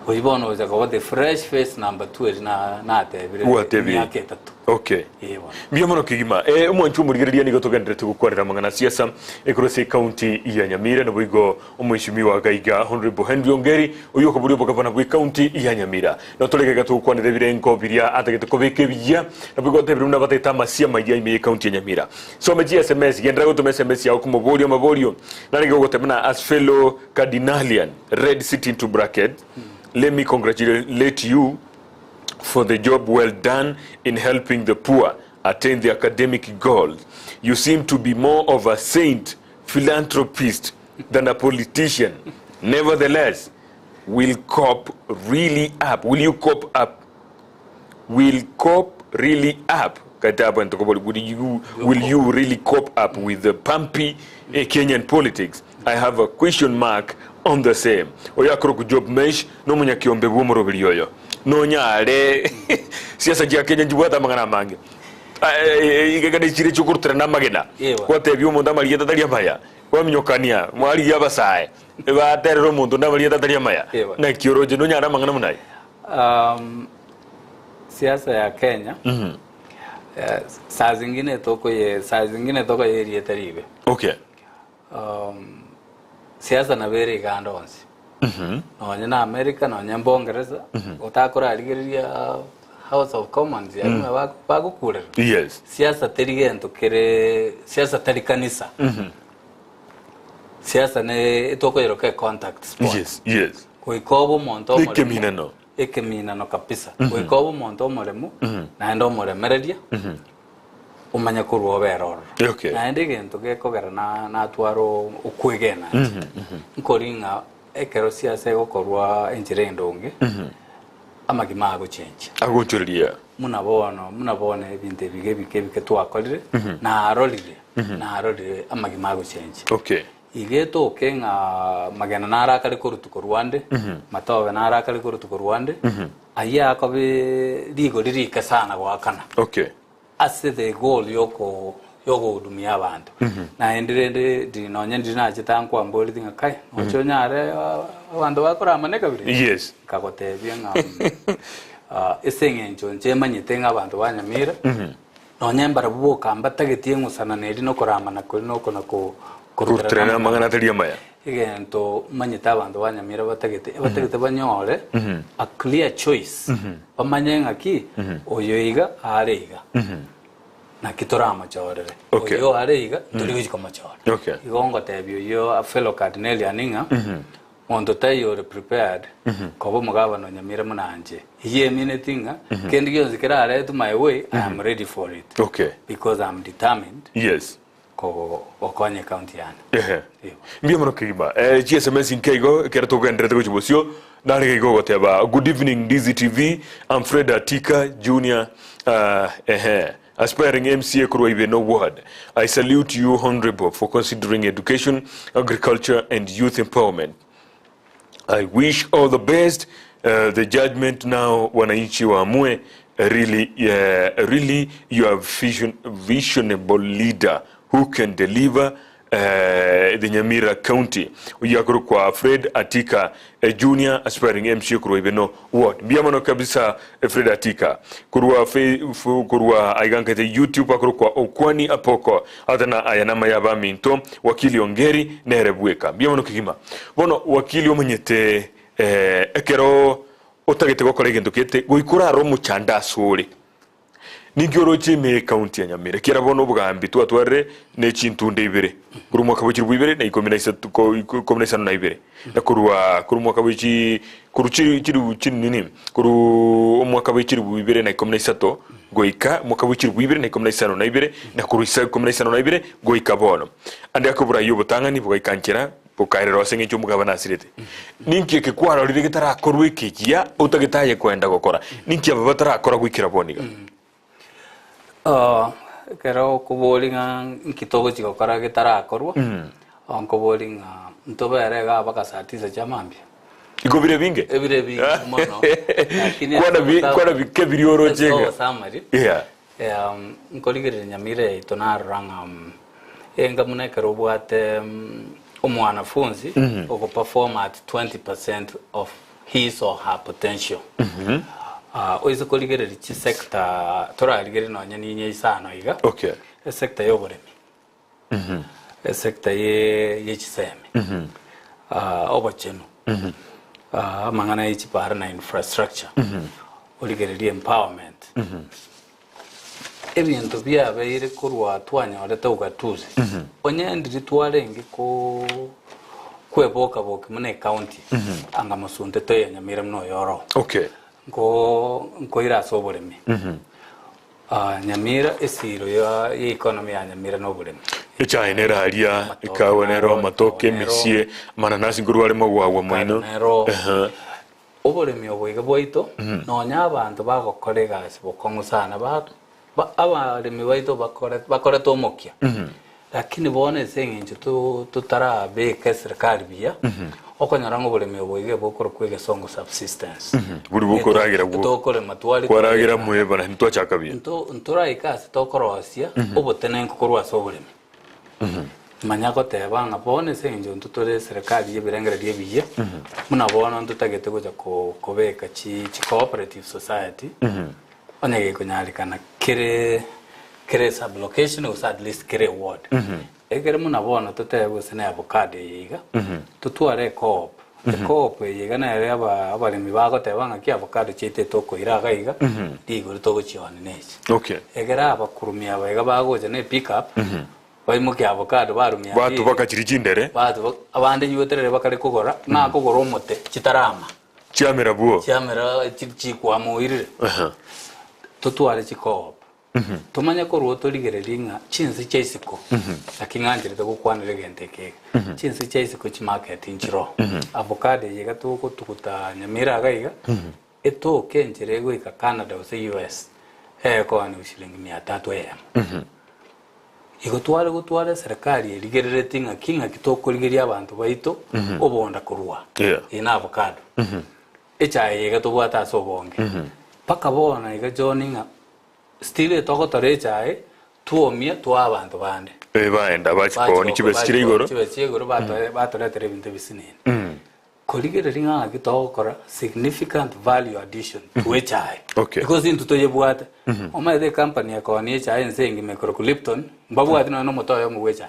oyibono ocha kwa the fresh face number 2 na atebire yaketatu okay mbia mono kigima umwanchu murigereria nigo tugendere tugukwarira mangana siasa ekurose county ya Nyamira no bigo umwishimiwa gaiga honorable Henry Ongeri uyo ko buri bokavana bwi county ya Nyamira no tulegega tukwanire birenko biria atagete kobeke biya no bigo tebire na bateta masia maya ime county ya Nyamira so meji SMS gendera go to SMS ya okumobolio mabolio na nigo gotemana as fellow cardinalian red city into bracket let me congratulate you for the job well done in helping the poor attain the academic goals. You seem to be more of a saint philanthropist than a politician. Nevertheless, will cop really up? Will you cop up? Will cop really up? Will you really cop up with the pumpy Kenyan politics? I have a question mark on the same oya akoro ku job mesh no munya kiombe bwo murobiri yoyo no nyare siasa ya Kenya njibwata mangana mange igagade chire chukurutira na magena kwate byo munda marieta taria maya wamnyokania mwali yabasae baterero mundu na marieta taria maya na kioroje no nyara mangana munai siasa ya Kenya saa zingine toko ye rietaribe okay siasa na bere iganda onsi nonya na America nonya Bongereza utakora aligeria House of Commons ya bagukure yes siasa terigento kere siasa tari kanisa siasa ne toko yeroke contact sport yes kuikobo monto mo ekemina no kapisa kuikobo monto molemu na ndo molemeredia umanya kurwo beroro okay na ndi gento gekogera na twaro ukwigena nkoringa ekero siasa gokorwa enjire ndonge amagima agucenjia munabona ebintu bige twakorire na arorire amagima agucenjia okay igeto kenga magana narakari kurutuko Rwanda matobe narakari kurutuko Rwanda aya akobe ligo lirika sana gwakana okay ase the goal yoko udumia abantu na endirende dinonya ndinachitankwa mboli thinga kai ocho nyare abantu bakora amaneka biri yes kakotebia nga esengenjo njemanyite nga abantu banyamira nonya mbara buboka mbatagetie ngusana neri no koramana kuri no kona ko kurutrena mangana taria maya igento manyita abantu banyamira batagete banyore a clear choice bamanyenga ki oyoiga areiga na kitorama chorere oyo areiga turi kama chore okay igongo tebyo yo a fellow cardinal aninga ondo tayo prepared kobo mugabano Nyamira munanje iye minutinga kendi gyonzi kerare to my way I am ready for it okay because I'm determined yes ko okonye county yana mbia mono kiba GSMS inkego kera to gendere to chibosio na rego goteba good evening Ndizi TV I'm Fred Atika Junior aspiring MCA Kurwaibeno Ward. I salute you, Honorable, for considering education, agriculture, and youth empowerment. I wish all the best. The judgment now, wananchi waamue, really, you are visionable leader who can deliver the Nyamira County. Uyakuru kwa Fred Atika Junior aspiring MC Kurwaibeno Ward. Biamano kabisa Fred Atika. Kurwa aigankete YouTube akuru kwa Okwani Apoko. Atana ayanama yaba minto wakili Ongeri nerebweka. Biamano kikima. Bono wakili omanyete ekero otagete gokora egento kete goikura ro muchanda sore. Nigioroche me county ya Nyamira kira bono bwambi twatware ne chintunde ibere kuru mwaka bw'ikiri bwibere na ikombination na ibere na kuru mwaka bw'iki kuru chiri nini kuru mwaka bw'ikiri bwibere na ikombination goika mwaka bw'ikiri bwibere na ikombination na ibere na kuru isa ikombination na ibere goika bono andi akobura yo butangani bwikankira bukairero senge cyo mugaba nasirete ninki ke kwara riri gitara korwe kikia utagitaye kwenda gukora ninki ababatara akora gwikira boniga kero kubolinga nkitogo chikokora gitarakorwa onkobolinga ntobere ga bakasatiza chamambia igobire binge ebire binge mono lakini kwana bikebiri orojenga samari nkoligere Nyamira itonaranga enga munekero bwate omwanafunzi oko perform at 20% of his or her potential oizo koligere richi sector tora ligere no nyani nye isano iga okay sector yoboremi sector ye chiseme obocheno mangana ichi para na infrastructure oligere ri empowerment ebintu bya bayire kurwa twanya oreta ugatuze onyandiri twarenge ko kweboka boke mune county anga masunte to ya Nyamira mno yoro okay ngo ira soboremi Nyamira esiro ya economy ya Nyamira no boremi echainera haria ikawonero matoke misie mananasi ngurware mo gwawa mwino oboremi obwiga bwaito no nyabantu bagokorega sibokongusana ba abaremi baito bakore tomokia lakini bone senginje tutara beke serikali bia okonyara ngo buleme boige bokoro kwege songo subsistence buri bukoragira bwo tokore matwali kwaragira muhebana ntwachaka bia ntora ikasi tokorosia obotene nkokorwa so buleme manyako tebanga bone senginje ntutore serikali yebirengererie bia muna bona ntutagete goja kobeka chi cooperative society onege kunyalikana kere sublocation or at least kere ward egere muna bona tutego sene avocado yiga tutware coop coop yiga na ere abalimi bago tebanga ki avocado chite toko iraga yiga digo togo chione nechi okay egera abakurumia abaga bago je ne pick up bayimuke avocado barumia batu bakachirigindere batu abande yuterere bakare kugora na kugora omote chitarama chiamera buo chiamera chikwa muirire tutware chikoop tumanya korwo torigereria chinsi chaisiko akinganjirite gukwanire genteke chinsi chaisiko chi market inchiro avocado yega tukuta Nyamira gaiga eto kenjire gwika Canada ose US ko ni shilingi 300 em gutware serikali erigererete kinga kitokorigeria abantu baito obonda kurwa ina avocado echaye yega tubwata sobonge paka bona iga joninga stile toko torechae tuomia twa abantu bande baenda bachiponi chibesire igoro batoretere ibintu bisinene korigereria ngagitokora significant value addition to echae because into toyebwate oma the company akoni echae nsengi mekoro Lipton mbabwate no motoyo mu wechae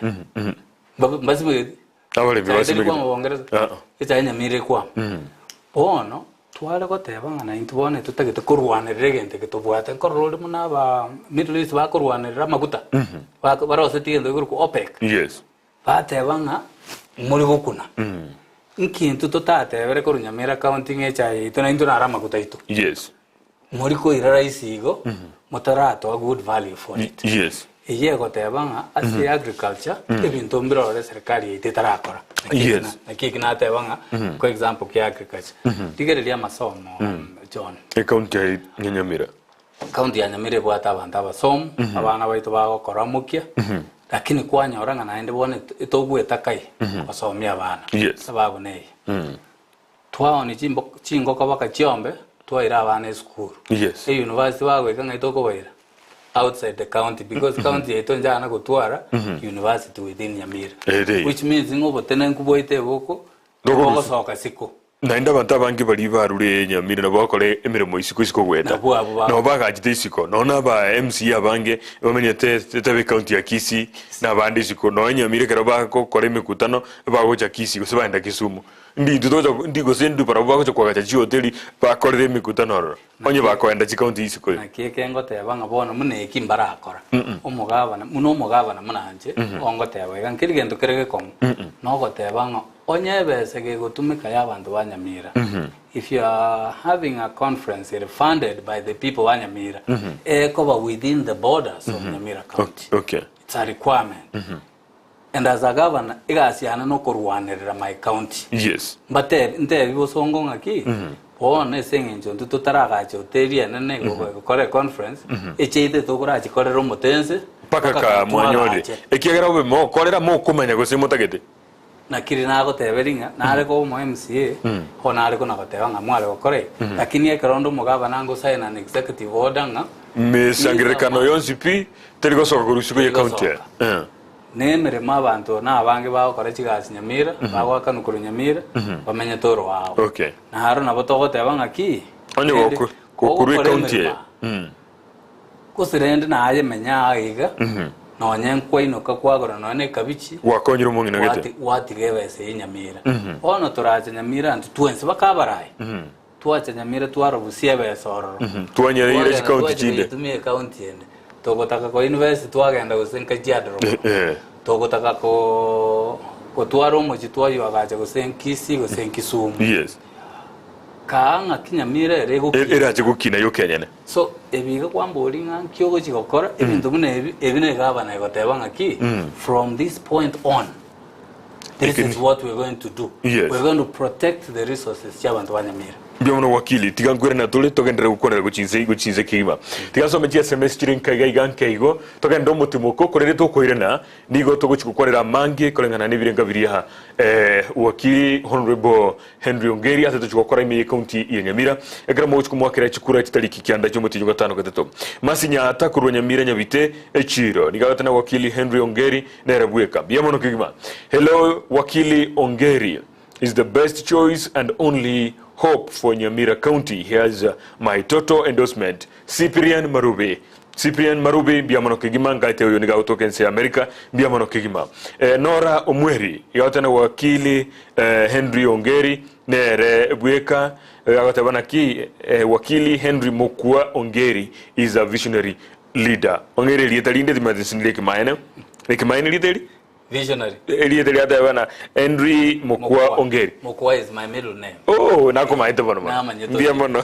mbasibe abale bibasibe kwa bongereza echae Nyamira kwa bono twale gotebanga na intubone tutagete kurwanirire gente kitubwate korole munaba Middle East bakurwanirira maguta barose tigende ku OPEC yes batebanga muri bukuna nkintu tutatebere ko Nyamira county ngecha ito na induna maguta ito yes muri ko irara isigo mutarato a good value for it yes iye gotebanga asi agriculture ebintu mbirore serikali itarakora yes akikina tebanga for example ki agriculture tigereria masomo John county ya Nyamira county ya Nyamira bwata abantu abasomo abana baito bagokora mukia lakini kwanyoranga naende bone itogweta kai basomia abana sababu nei twao chingo kabaka chiombe twaira abana school yes university bagweka ngaitoko baira outside the county because county ito njana gutwara university within Nyamira which means ngobo tenen kuboite boko ngobo soka siko naenda abantu abangi bali barure Nyamira nabo bakore emirimo isiko gweta no bagajite isiko nona ba MC abange bamenye tebe county ya Kisii na bandi isiko no Nyamira kero bakore imikutano bagoja Kisii gose baenda Kisumu ndigo sendu para bagoja kwagacha chi hoteli bakore imikutano onye bakoenda chi county isiko nakeke ngote abanga bona muneki mbarakora umugabana munanje ongote abega nkirigendo kerege komu no gote abanga onye besege gutumika y'abantu ba Nyamira if you are having a conference funded by the people of Nyamira cover within the borders of Nyamira county okay it's a requirement and as a governor igasiana no kurwanirira my county yes but nte bibosongo ngaki one sengenjo tutaragache hotelia nene gukore conference echeite tokora chikorero mutense paka ka mwanyole ekigera obe mo korera mo kumanya gose mutagete nakiri nago teberinga nare ko mo MCA honare ko nakotebanga mwale gukore lakini ekerondo mugaba nango sign an executive order nga mesangirekano yonsipi terigo soka kurusiko ye county nemere mabantu na abange bakora chigasi Nyamira bagwakanukuru Nyamira bamenye toro wao okay na haro nabo togotebanga ki onye kokuru county kusirende na aye menya aiga no nyenkwe ino kakwagora no ne kabichi wakonyira umungi nagete watigebese Nyamira ono toraje Nyamira ntu twense bakabarai tuache Nyamira twarabusie besoro twanyere ile county chinde tumie county ene togotaka ko university twagenda gusenka jadro togotaka ko twaro mo chitwayo agaje gusenkisi gusenkisumu yes kaanga Nyamira rego eraje gukina yo kenyene so ebiga kwambori nga kyogo chigokora ebintu bune ebine gabana igotebanga ki from this point on this is what we're going to do we're going to protect the resources y'abantu ba Nyamira Biamono wakili tigangwira na tole togendera gukonera guchinze kima tigasome tia semester nkaiga igankeigo togenda mutimoko korere tokoirena nigo toguchikukorera mangi kolengana nibirenga biriha wakili Honorable Henry Ongeri atete chukokora imi county ya Nyamira egera mochku mwakira chikura chitariki kianda cyo mutinyo 5 gatatu masinya atakurwa Nyamira nyabite echiro nigatana wakili Henry Ongeri nerebweka biamono kigima. Hello wakili Ongeri is the best choice and only hope for Nyamira County. Here's my total endorsement. Cyprian Marube biamono kigima ngate uyo niga utokense America biamono kigima. Nora Omweri yatana wakili Henry Ongeri nere bweka yatabana ki wakili Henry Mokua Ongeri is a visionary leader. Ongeri liyetalinde dimazinile kimaene lideri visionary. Eliye wana Henry Mokua Ongeri. Mokua is my middle name. Oh, nakumaite bono. Ndia mono.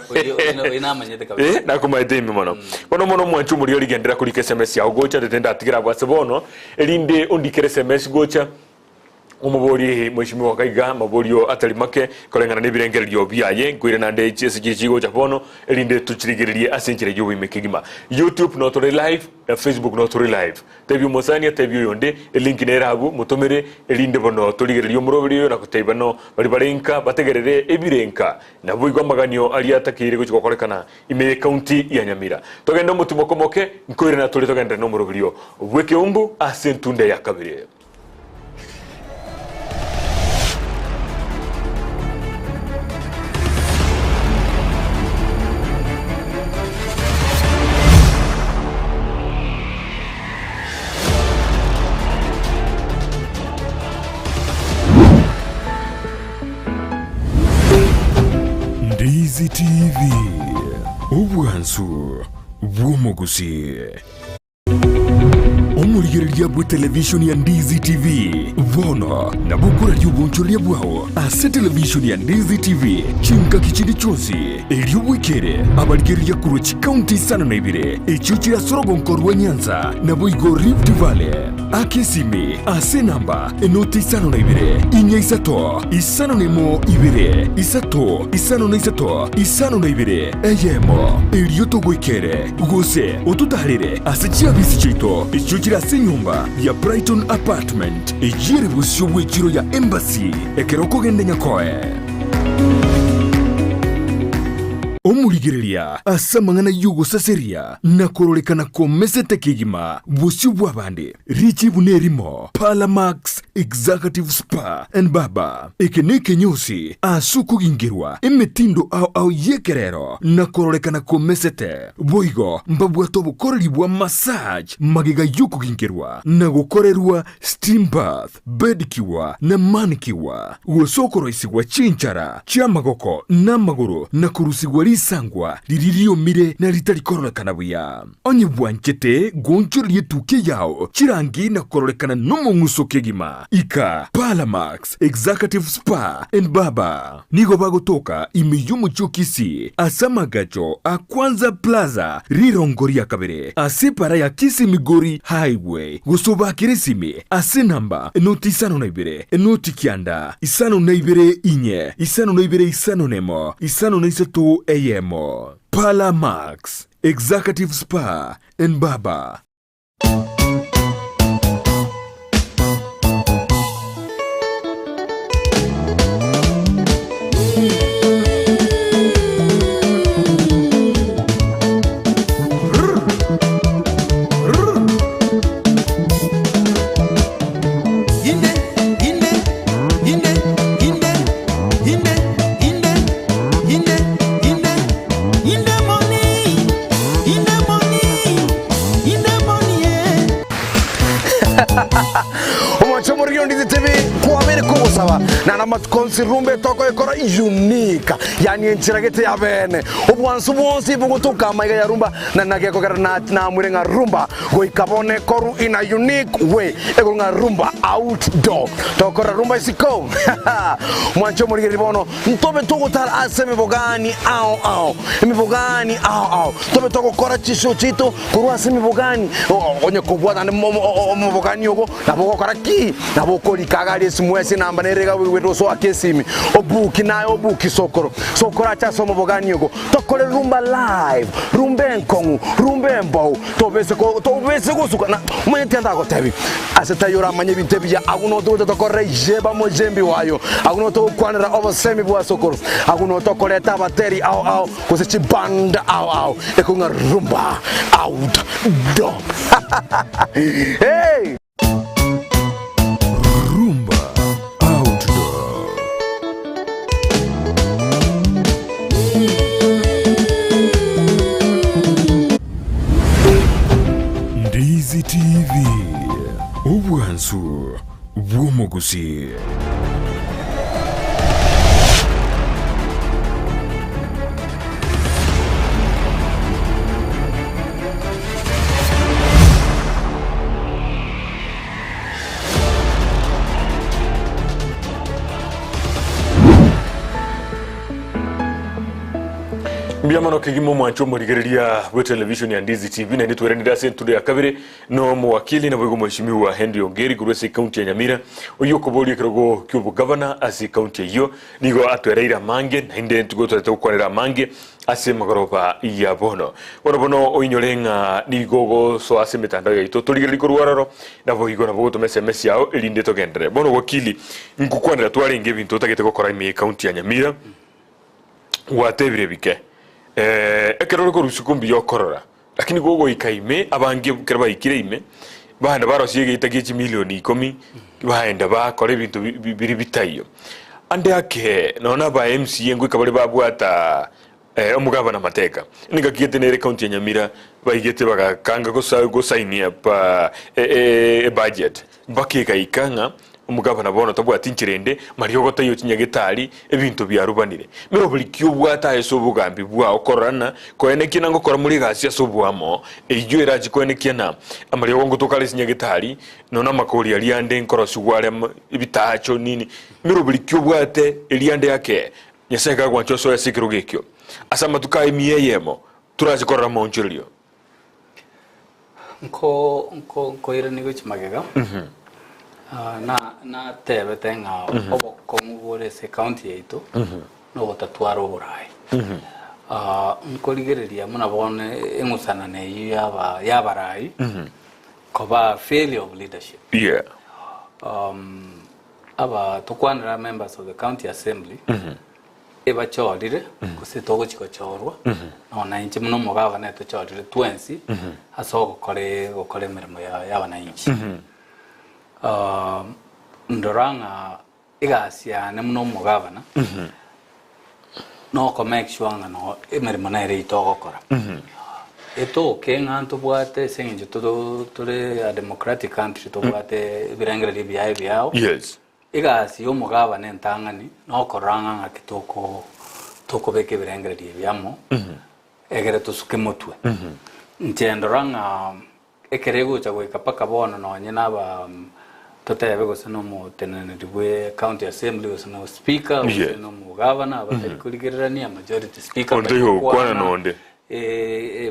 Inamanyete kabisa. Nakumaite imi mono. Kono mono mwanchu muri oligendera kuri SMS ya gocha tetenda atigira bwase bono. Elinde ondikere SMS gocha. Umubori mheshimiwa Kaiga maborio atali make kolengana nibirengererio biaye gwire na nde CSG chapono elinde tuchirigererie asenjere yo wimekigima YouTube not live na Facebook not live tebyo mosania tebyo yonde link nera habu mutomere elinde bono tuligererio murobiriyo na kutaibano bali barenka bategerere ebirenka na buyigwa maganyo ali atakire guchiko kolekana ime county ya Nyamira togenda mutimokomoke nkoire na tuli togenda no murobiriyo Ekeumbu asentunde ya kabire. Ndizi TV ubwansu bw'umuguzi omurigereria bwa television ya Ndizi TV vono na bukura ry'ubunchoria bwao ase television ya Ndizi TV chinka kichindi chonsi eliubwikere abarigereria kuruchi county sana na ibire echuchira sorogonkorwa Nyanza na buigo Rift Valley akesimi ase namba enoti sana na ibire inya isato isano nemo ibire isato isano na isato isano na ibire eyemo elioto gwikere gose otutarire ase chiabisi chito echuchira se nyumba ya Brighton Apartment ejire busyo bwekiro ya Embassy ekeroko gende nyakoe omurigereria asamangana yugo saseria na korolekana komesete kigima busyo bwabande richi bunerimo Palamax Executive Spa and Baba ekeneke nyosi asuku gingirwa emetindo au yekerero na korolekana komesete boigo mbabwato bukoreri bwa massage magiga yuko gingirwa na gukorerwa steam bath bedikiwa na manikiwa usokoro isigwa chinchara chamagoko na maguru na kurusigwa sangwa liririo mire na litali korolekana buya onye bwanchete gonchorie tuke yao chirangi na korolekana nomo ngusoke gima ika Palamax Executive Spa and Baba nigo bagotoka imiyumu chokisi asamagacho akwanza plaza rirongoria kabere asepara ya kisi migori highway gusoba kiresimi ase namba enoti isano na ibere enoti kianda isano na ibere inye isano na ibere isano nemo isano na isato eyemo Palamax Executive Spa and Baba. Ndizi TV kwa mbere kubusaba na namatkonsi rumbe toko ekora unique yani enchiragete ya bene obwansu bonsi bugutuka maiga ya rumba na nageko gara na murenga rumba go ikabone koru in a unique way egonga rumba outdoor tokora rumba isiko mwancho muri ribono ntobe tugutara aseme bogani au emibogani au tobe tokora chisho chito kurwa aseme bogani onye kubwa na mo bogani yogo na bogokora ki na bokoli kagari simwese namba nerega ya wewe so akesimi obuki nayo obuki sokoro acha somo bogani yuko tokole rumba live rumbe nkongu rumbe mbau to bese ko suka na mwete ndako tebi aseta yora manye bitebi ya aguno to tokore jeba mojembi wayo aguno to kwanera over semi bwa sokoro aguno to koleta bateri au kusichi band au ekunga rumba out do hey rumba outdoor. Ndizi TV ubwansu bw'omugusi. Mbiamano kigimo mwancho murigereria we television ya Ndizi TV na nitwere ndira sentu ya kabire no mu wakili na bwego mheshimiwa Ongeri kurwese county ya Nyamira uyo koboli kirogo kyubu governor asi county yo nigo atwereira mange na inde tugotete ukwanira mange ase magoroba ya bono oinyorenga nigogo so ase mitandao yaito tuligeri kurwararo na boigo na bogo tumese mesi yao elinde togendere bono wakili nkukwanira twarenge bintu tagete gukora ime county ya Nyamira watebire bike ekero ko rusukumbi yokorora lakini gogo ikaime abange kerba ikire bahanda barosiye gitagiye milioni 10 bahenda bakore bintu biri bitayo ande ake nona ba MCA ngo ikabari babwata omugabana mateka ningakiyete nere county ya Nyamira baigete bagakanga go sign up budget bakeka ikanga umugabana bono tabwati nkirende mariyo tayo kinyagitari ebintu byarubanire mero buli kyubwata eso bugambi bwa okorana koenekina ngo kora muri gasi asobwamo ejo eraji koenekina amariyo ngo tokale kinyagitari nona makori ali ande nkorosi gwale ibitacho nini mero buli kyubwate eliande yake nyaseka gwancho so yasikiro gekyo asama tukaye miyeyemo turazi korra monchilio nko ira nigo chimagega na tebe tenga obokongu bore se county yeito no botatwara oburai nkoligereria muna bone engusana ne yabarai koba failure of leadership aba tukwanira members of the county assembly eba chodire kusitogo chiko chorwa na inchi muno mugaba neto chodire twensi asoko kore mirimo yabana inchi ndoranga igasia ne muno mugabana no ko make sure nga no emirimo na ire itogo kora eto kenga ntubwate senje tole a democratic country tubwate birengere byao yes igasi yo mugabana entangani no koranga nga toko beke birengere byamo egere tusuke mutwe ntendoranga ekerego cha gwekapaka bono no nyina ba totebe go seno mo tenene dibwe county assembly go seno speaker seno mo governor abatari kuligererania majority speaker onde kwana nonde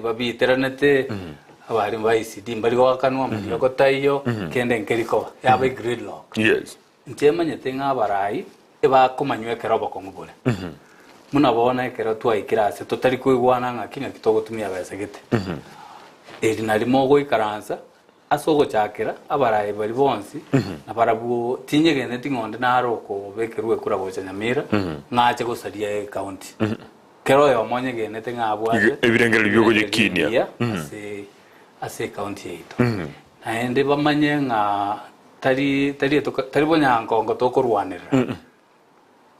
babi teranete abari ICD mbali go kanwa mu go tayo kende nkeriko yabe gridlock yes ntema nyetenga abarai eba komanywe kerobo kongubule muna bona ekero twa ikirase totari kuigwana ngakinya kitogo tumia bese gite nari mogo ikaransa asogo chakera abarai bari bonsi na barabu tinyegene tingonde naroko bekerwe kurabocha Nyamira ngache gosaria county kero yo monyegene tengabwaje ebirengere byogo jekinia ase county yeito na ende bamanye nga tari bonya nkongo tokorwanira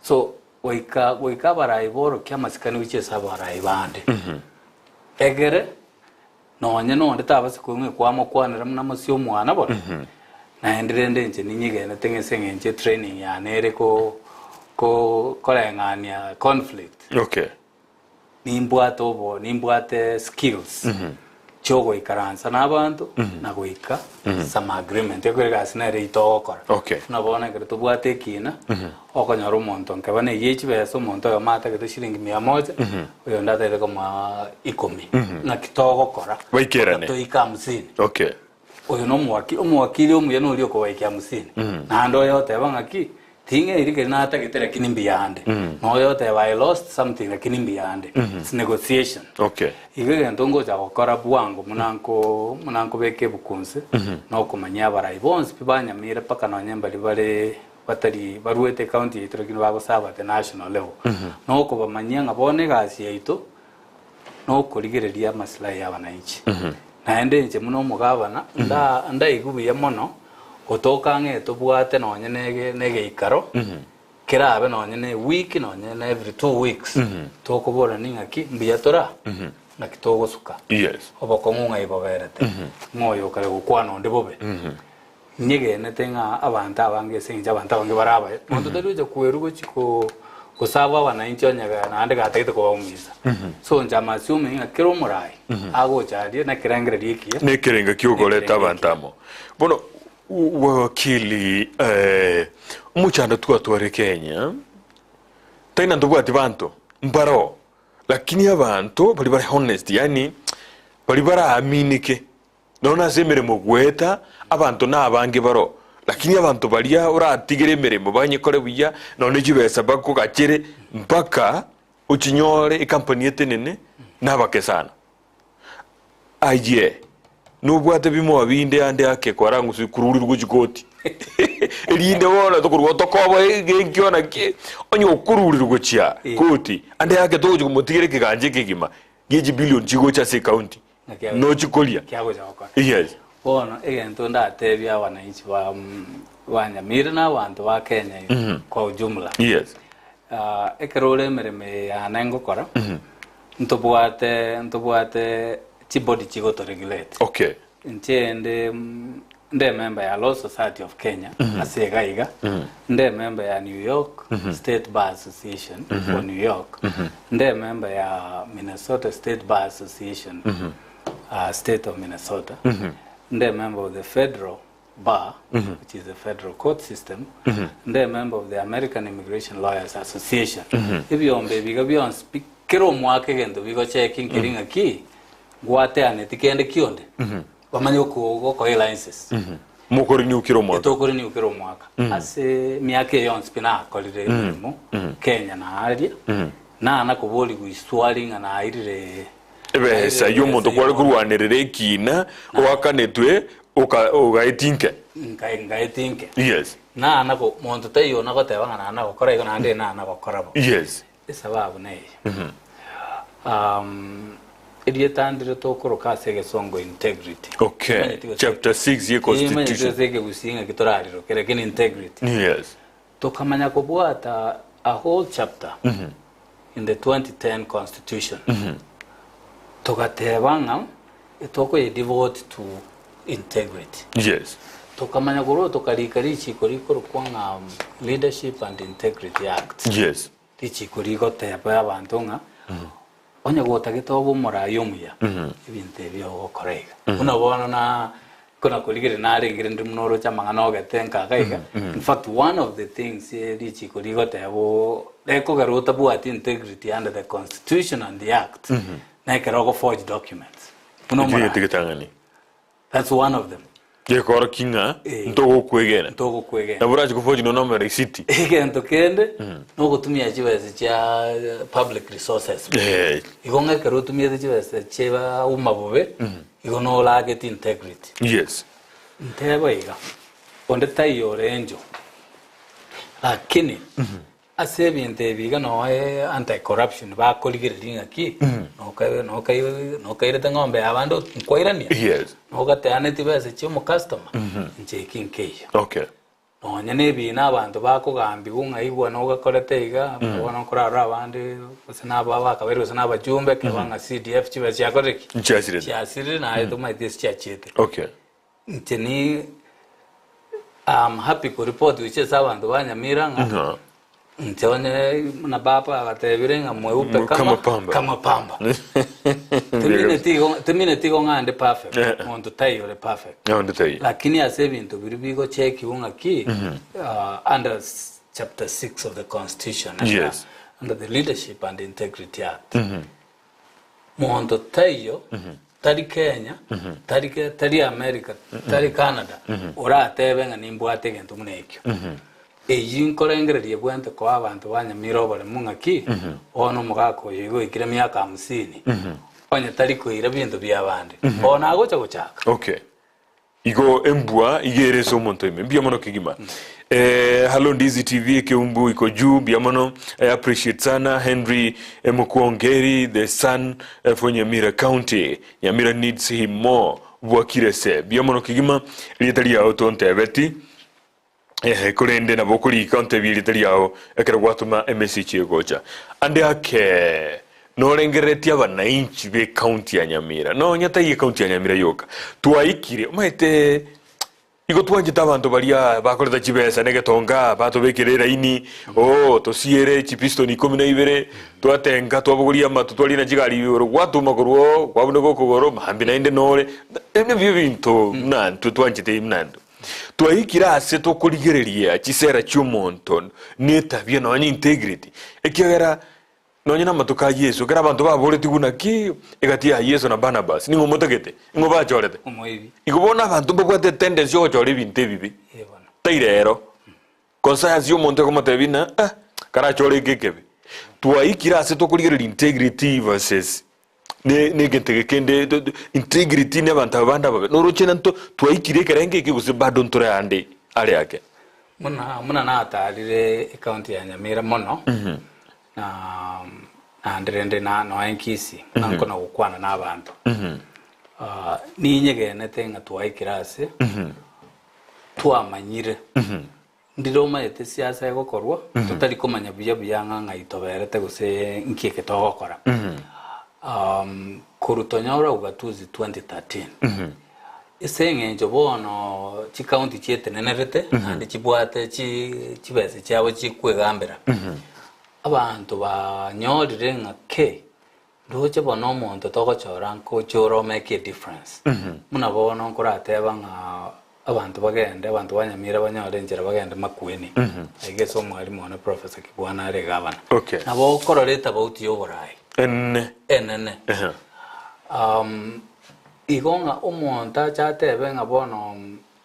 so waika barai boro kya masikani wiche sabarai bande egere nonye nonde tabase kumwe kwamo kwanira muna masyo mwana bora na endirende nje ninyigene tengesengenje training ya nere ko kolengania conflict okay nimbwate skills chogo ikaransa n'abantu nagoika some agreement ekwegasi nere itokora okay nabona kare tubwate kina okonyara umuntu nkabane yechi beso umuntu yo mata kete shilingi 100 uyo ndatete koma 10 na kitogokora Waikerane to ika 50 okay uyo no umwakili umuye no uri ko waiki 50 na ndo yote bangaki tinge irike na ata kitera kinimbi yande no yote I lost something lakini mbi yande it's negotiation okay igege ntongo ja gukora bwango munanko beke bukunse no kumanya barai bonse pibanya mire paka no nyamba libare batari baruete county yitro kino bagosaba the national level no ko bamanya ngabone gasi yaito no kurigereria maslahi y'abananchi na ende nje muno mugabana nda igubi ya mono otoka ngeto bwate no nege ikaro kirabe no nyene week no nyene every 2 weeks toko bora ninga ki mbiyatora na kitogo suka yes oboko ngunga iboberete moyo kale gukwano ndibobe nyege netenga abanta bange sinja abanta bange baraba muntu taruje kuerugo chiko kusaba abananchi onyaga na ande gatagite ko baumiza so njama assume nga kiro murai ago chalie na kirangire rikiye ne kirenga kiogoleta abantamo bono wakili muchanda twatware Kenya taina ndubwati bantu mbaro lakini abantu bali bari honest yani bali bara aminike nona zemere mugweta abantu nabange baro lakini abantu baliya uratigere meremo banyekore buya none jibesa bako gakire mpaka uchinyore ikampani yetenene nabakesana aye nubwate bimo abinde ande ake kwarangu sikururi rw'igikoti elinde wona tokurwa tokobo genkiona ke onyo okururi rw'cia koti ande ake toje kumutigere kiganje kigima geji billion chigo cha se county no chikolia kyago jako yes bona egento ndatebya wananchi wa Nyamira na bantu ba Kenya kwa ujumla yes ekerole mereme ya nango kora ntobwate chibodi chigo to regulate okay nche nde member ya Law Society of Kenya asegaiga nde member ya New York State Bar Association for New York nde member ya Minnesota State Bar Association State of Minnesota nde member of the Federal Bar which is the federal court system nde member of the American Immigration Lawyers Association ibiyombe biga speak kero mwake gendo bigo checking kiringa ki gwate anetikende kionde bamanyo ko licenses mukori ni ukiro mwaka etokori ni ukiro mwaka ase miake yon spina kolire mu Kenya na aria na kuboli guiswalinga na airire ebe sa yo muntu kwari kurwanirire kina wakanetwe ogaitinke ngaitinke yes na ko muntu tayo na ko tebanga na ko kora iko na ande na ko korabo yes sababu nei Edietandire tokoro kasege songo integrity. Okay. Chapter 6 ye constitution. Sege gusinga kitorariro kere kin integrity. Yes. Tokamanya kubwata a whole chapter in the 2010 constitution. Tokatebanga etoko ye devote to integrity. Yes. Tokamanya goro tokarikari chikoriko kwanga leadership and integrity act. Yes. Tichikoriko teba abantonga. Onya gota gitobo murayumuya ibinte byo gokorega unabona na kuna kuligire na ringire ndi munoro chamanga no getenka gaiga in fact one of the things richi kuligo tebo eko garota buati integrity under the constitution and the act na kerogo forged documents unomora that's one of them ye kora kinga ntogo kwegena na buraje kufoji no number receipt egento kende no gutumia chibese cha public resources igonga kero tumia chibese cheba umabube igono lage integrity yes nteba iga onde tayo renjo lakini asebiente biga no anti corruption ba koligirringa ki no kaire tangombe abando nkoirania yes no gateane tibese chimo customer nchecking keyo okay no nyane bi na abantu bako gambi unga igwa no gakorete iga bona korara abandi sana baba kabero sana bajumbe kebanga CDF chibese yakoreki nchasire na ayo my this chachete okay nteni I'm happy to report which is abantu ba Nyamira Ntone na baba atebirenga mweupe kama pamba. Temine tigo ngande perfect. Muntu tayo le perfect. Lakini asebintu biribigo check unga ki under chapter 6 of the constitution. Yes. Under the Leadership and Integrity Act. Muntu tayo tari Kenya, tari America, tari Canada. Ora atebenga nimbwate gentu munekyo. eyi nkorengererie bwente kwa abantu banyamira bari mungaki ono mugako yigo ikire myaka 50 onye tari kuira bintu byabandi ona agocha gochaka okay igo embua igereso monto ime biamono kigima hello Ndizi TV Ekeumbu iko juu biamono I appreciate sana Henry Ongeri the son for Nyamira County. Nyamira needs him more wakirese biamono kigima litali auto ntebeti kurende na bokuri county litali yao ekera gwatuma message yegocha ande ake no rengeretie abananchi be county ya Nyamira no nyata ye county ya Nyamira yoka twaikire maite igo twangita abantu baria bakoreta chibesa negetonga bato bekirera ini tosiere chipisto ni 12 twatenga twabuguria matu twali na jigari yoro gwatuma korwo kwabune gokogoro mambi nainde nore ene byo bintu nantu twangite imnando twaikira ase tokurigereria chisera cyumonto netabye no integrity ekigera nonye namatuka Yesu gara abantu baboreti gunaki egati ya Yesu na Barnabas ningo motegete ngo bachorete omoibi igobona abantu bogwate tendency yo chore binte bibi tairero conscience yo monte como te vina kara chore gekebe twaikira ase tokurigereria integrity versus ne gentege kende integrity ne abantu abanda babe no rochena nto twaikire kerenge kiguse badon tore ande ale yake muna na atalire account ya Nyamira mono na ndrende na no enkisi nanko na gukwana n'abantu ni nyegene tenga twaikirase twamanyire ndiroma yete siasa yokorwa tutari komanya buya buyanga ngaitoberete guse nkike togokora kurutonyora ugatuzi 2013 isenge njobono chi county chiete nenerete andi chibwate chibese chawe chikwegambira abantu banyorire ngake ndoche bono omonto togochora nko choro make a difference muna bono nkorateba nga abantu bagende abantu banyamira banyore njera bagende makweni aigeso mwalimu na professor Kibwana ari gabana nabo kororeta bauti yoborai enne igonga omonta chatebe nga bono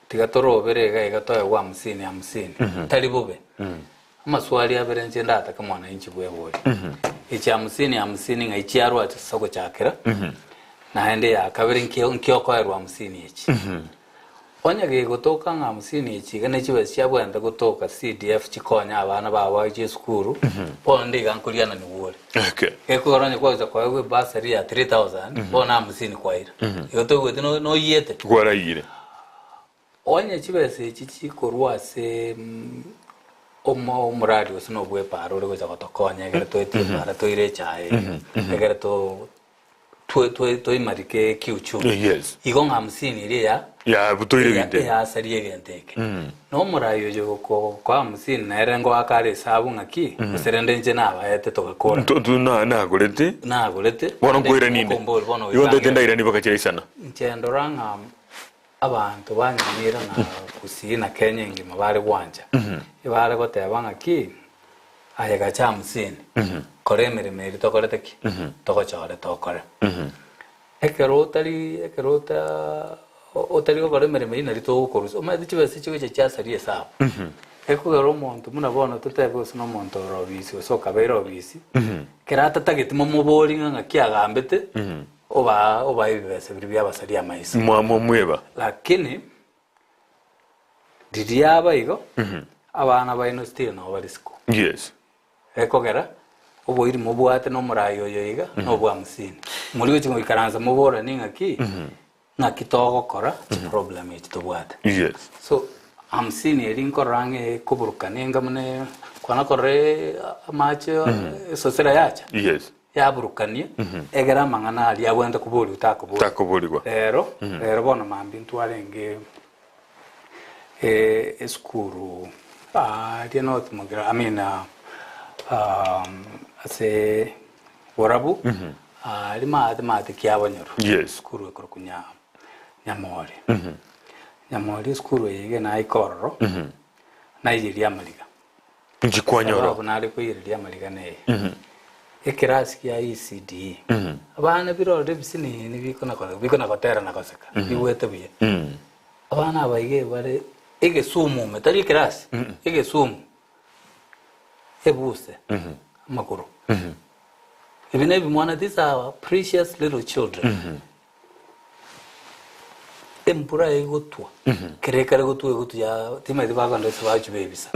tigatorobere igatoye wa 50 tari bube amaswali aberenje ndata kama mwananchi bwebori ichi 50 nga ichiarwa tsako chakira na ende ya kabiri nkyo kwairwa 50 ichi onya ge gotoka nga 50 ichi gane chiwe cyabwenda gotoka CDF chikonya abana bawa ichi skuru ponde gankuliana ni wole ekoranye kwaza kwawe basari ya 3000 bona 50 kwaira yotowe no yete kwarayire onya chiwe ichi chikorwa se omuradi osino bwe paro rego zagotokonya egere toiti para toire chae egere to imarike kiuchu igo 50 iri ya butoire ginte ya sari genteke no murayo jo ko kwa 50 na erengo akare sabu ngaki serende nje na abayete togakora na gorete bono kwira ninde yonde tendaira ni bakachira isana nchendoranga abantu banyamira na kusina Kenya ngima bari gwanja ibare goteba ngaki ayega cha 50 kore mere tokoreteki tokochore tokore ekerota otari kore mere nari to koruso ma dichibese chiwe cha sari sabu ekugero monto muna bono tutebe usino monto robisi so kabero robisi kerata tagitimo mubori ngaki agambete oba ibese bibya basari amaisa mweba lakini didiaba igo abana baino still no barisko ekogera oboiri mubwate no murayo yoiga no bwa 50 muri we chingo ikaranza mubora ningaki nakitogo kora problem each to bwate so 50 eri nkorange kuburukane ngamne kwana kore macho sosera yacha yaburukanie egera mangana ali abwenda kubuli utakubuligwa rero bona mambi ntwarenge eskuru dia not magra amina ase warabu lima mate kiabanyoro skuru kurukunya nyamori nyamori skuru yege na ikororo na iria maliga njikwanyoro kunali kuiria maliga ne ekirasi ya ECD abana birore bisini ni bikona kotera na koseka biwete biye abana abaige bare ege sumu metari kirasi ege sumu ebuse makuru even if one of these are precious little children empura egotwa kerekare gotwa ya tima dibaga ndo swaje babies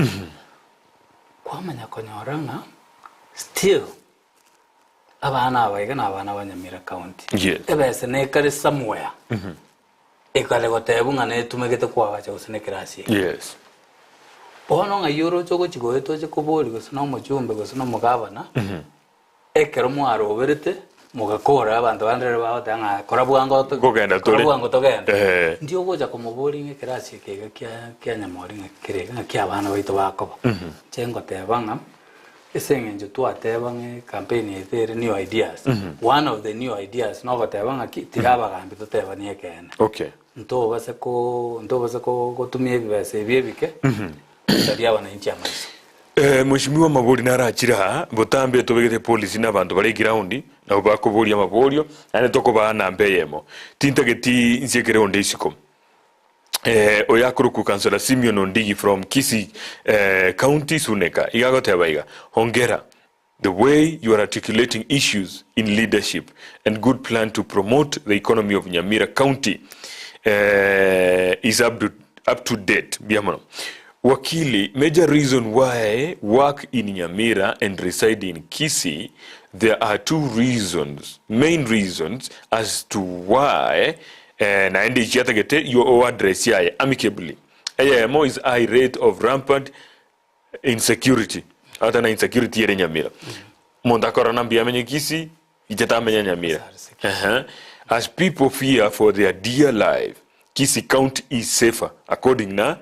kwamanya konyoranga still abana abayiga n'abana banyamira county ebese nekare somewhere ekale gotebunga netumegete kwaga cyose nekrasi yes bono ngayoro cyo kigoeto cyo kubori gusa no mujumbe gusa no mugabana ekero mwaro oberete mugakora abantu bandere baho tanga kora bwango gogenda tole bwango togenda ndio goja kumubori ngekrasi kega kya nyamori ngekerega kya abana baito bakoba chengo tebanga esengenje twatebanga campaign ethere new ideas one of the new ideas no gotebanga tigaba gambi toteba niekene okay ndo base ko gotumie bibase byebike ndaria wana inchi amaso Mheshimiwa Mabori narachira botambe tobegete police n'abantu bari ground na bakoboria maborio ane toko bana mbeyemo tintageti nsekere onde isiko oyakuruku kansala Simeon Ondigi from Kisii county Suneka igagotebaiga hongera the way you are articulating issues in leadership and good plan to promote the economy of Nyamira county is up to date biamono Wakili, major reason why work in Nyamira and reside in Kisii, there are two reasons, main reasons as to why, and I get your address here amicably. AMO is high rate of rampant insecurity. Atana insecurity here in Nyamira. Mondakora nambia menye Kisii, ijata menye Nyamira. As people fear for their dear life, Kisii County is safer, according na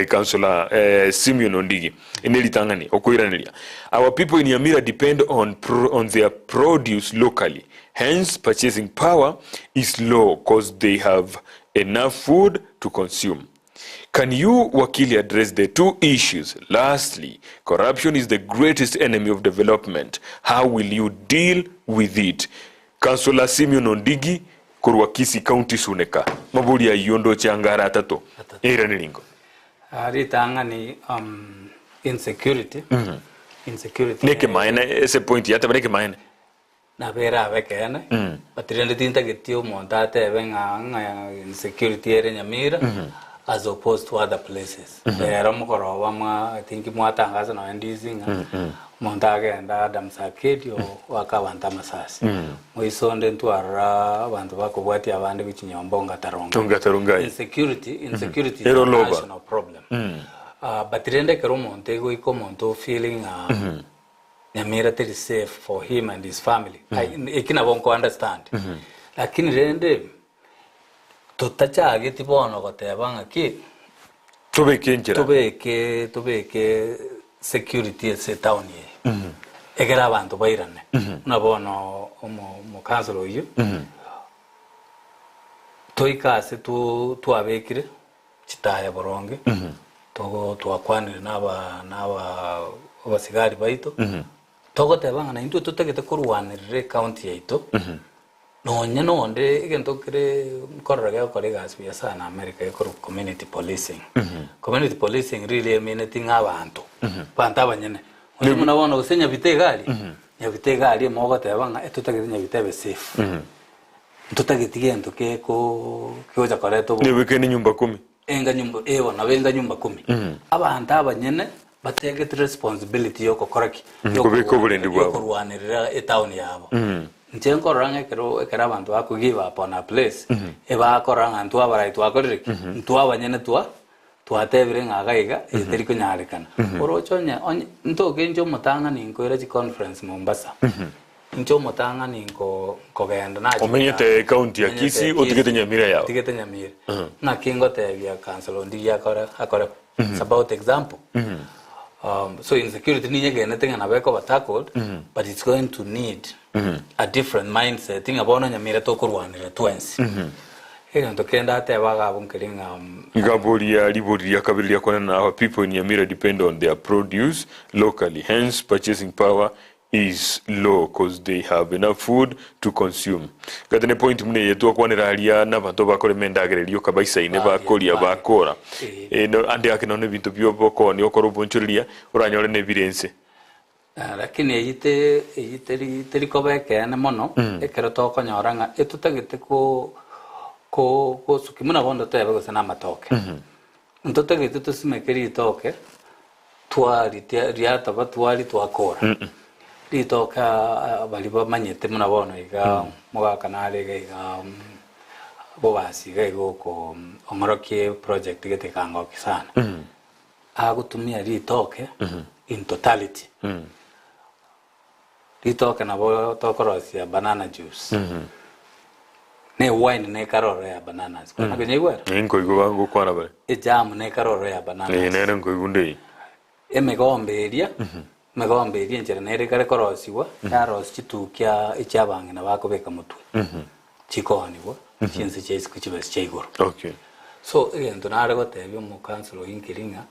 Councillor Simeon Ondigi inelitangani okoiranelia. Our people in Nyamira depend on their produce locally, hence purchasing power is low because they have enough food to consume. Can you Wakili address the two issues? Lastly, corruption is the greatest enemy of development. How will you deal with it? Councillor Simeon Ondigi kurwa Kisii County Suneka mabuli ya yondo changara atato iranelingo Aritanga ni insecurity. Insecurity. Neke maina ese point yata neke maina. Na vera vekene. Batirende tinta getio montate venga insecurity ere Nyamira as opposed to other places. Era mukoro wama I think mwatangaza na Ndizi montage enda Adam Sakedio wakabanta masasi. Mwisonde ntwara abantu bakubwati abandi bikinyombonga taronga. Insecurity is a national problem. Batirende kero montego iko monto feeling Nyamira is safe for him and his family. Ikina won't understand. Lakini rende totacha ageti bono gotebanga ki tobeke security se town ye egera abantu bairane nabono mu council oyu toikase tu abekire chitaya boronge togo twakwanire naba abasigari baito togo tebanga na into tutagete kurwanirire county yaito no nonde igento kire korraga kolegas biasa na America ikoro community policing. Community policing really meaning abantu banta banyene muna bona usenya bitegali nyabitegali mogo tebanga etutagete nyabitebe safe tutagete gento ke ko kyoja koreto ni wekeni nyumba 10 enga nyumba na benga nyumba 10 abantu abanyene bategete responsibility yoko koraki yoko bulendi bwabo kurwanirira etown yabo Njengo range kera abantu ako give up on a place eba koranga ntua barai tua koriki ntua banyene tua tevire ngagaiga eteri kunyarekana orochonya nto kenjo mutanga ninko era conference Mombasa njo mutanga ninko kogenda na omenyete county ya Kisii otigete Nyamira yao tigete Nyamira na kingo tebia council ndi yakora akora about example so insecurity ni nyegene tenga na beko batackled but it's going to need a different mindset thing about Nyamira to kurwanira twensi ndo kenda tebaga bunkiringa igaboria liboria kabili yakona na our people in Nyamira depend on their produce locally, hence purchasing power is low because they have enough food to consume. Gatene point mune yetu kwanira alia na bantu bakore mendagererio kabaisa ine bakoria bakora no ande akinone bintu byoboko ni okoro bonchoria uranyore ne evidence lakini eyite kobeke ene mono ekero tokonyoranga etutagete ko sukimuna bondo tebe gose na matoke ntotagete tusimekeri itoke twali riata batwali twakora ritoka bali bamanyete muna bono iga mugaka narega iga bobasi ga igoko ongorokie project getekanga kisana agutumia ritoke in totality ritoke nabo tokorosia banana juice ne wine ne karoro ya bananas kuna kwenye igwera nko igo kwana bare jam ne karoro ya bananas ne nko igunde megomberia njere nere kare korosiwa yaros chitukia ichabangi na bakobeka mutwe chikoni bo chinse chese kuchibes chaigoro. Okay, so egento nare gotebyo mu council inkiringa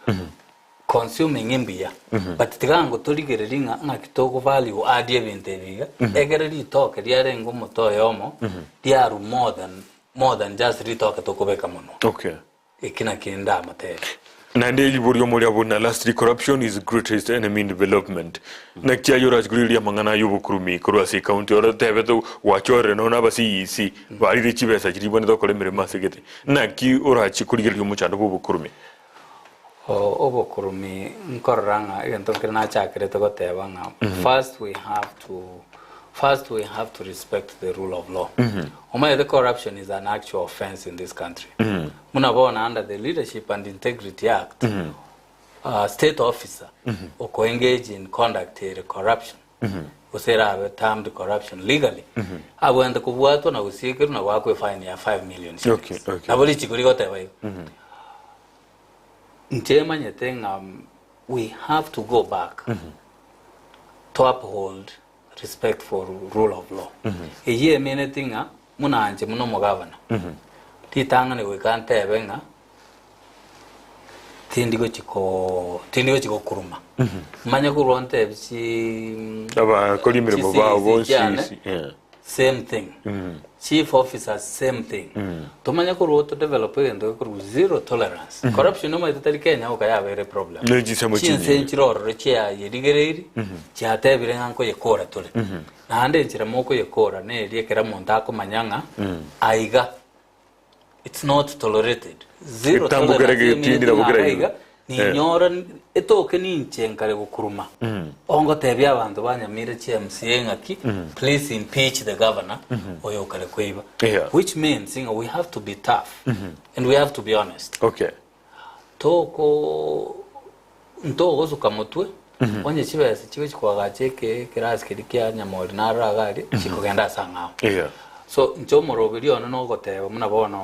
consuming imbia but tigango toligereringa ngakitoko value adie binte biga egereri toke diarengo motoyomo diaru more than just ritoke tokobeka muno. Okay, Ikina kinda materi nande liborio moliabona last corruption is greatest enemy in development nakya yora guriria mangana yubukurumi kurwasi county ora tebeto wachore no nabasi isi bari rechibesa kiribone to kolemere masegete naki ora chikurigerio muchando bubukurumi obukurumi nkorranga egento kirina chakire to gotebanga first we have to respect the rule of law. The corruption is an actual offense in this country. Munabona under the Leadership and Integrity Act, state officer or engage in conduct corruption. Usera termed corruption legally. Awenda kubuato na usikiru na wako fine ya 5 million shillings. Okay. Naboli chikuri gote bayo. Nchema nyetenga we have to go back to uphold respect for rule of law. Eye menetinga muna anje muno mugavana. Titanga ne wekante ebenga. Tindigo chiko kuruma. Manya kuronte bisi aba kolimere boba bonsi same thing. Chief officers same thing. Tumanya kuroto develop endo ku zero tolerance. Corruption no maitali Kenya ukaya very problem. Chinsenchiro rechia yedigereri chiate birenganko yekora tole. Na ande nchira moko yekora ne riekera montako manyanga aiga. It's not tolerated. Zero tolerance. Ni nyoran etoke ni nchenkare gukuruma. Ongo tebya abantu banyamira CMC ngaki please impeach the governor oyo kale kweba. Which means we have to be tough and we have to be honest. Okay. Toko ntogo zukamutwe onye chibese chiwe chikwagacheke kirasi kirikia nyamori naragari chikogenda sangao. So nchomorobiri ono no goteba munabona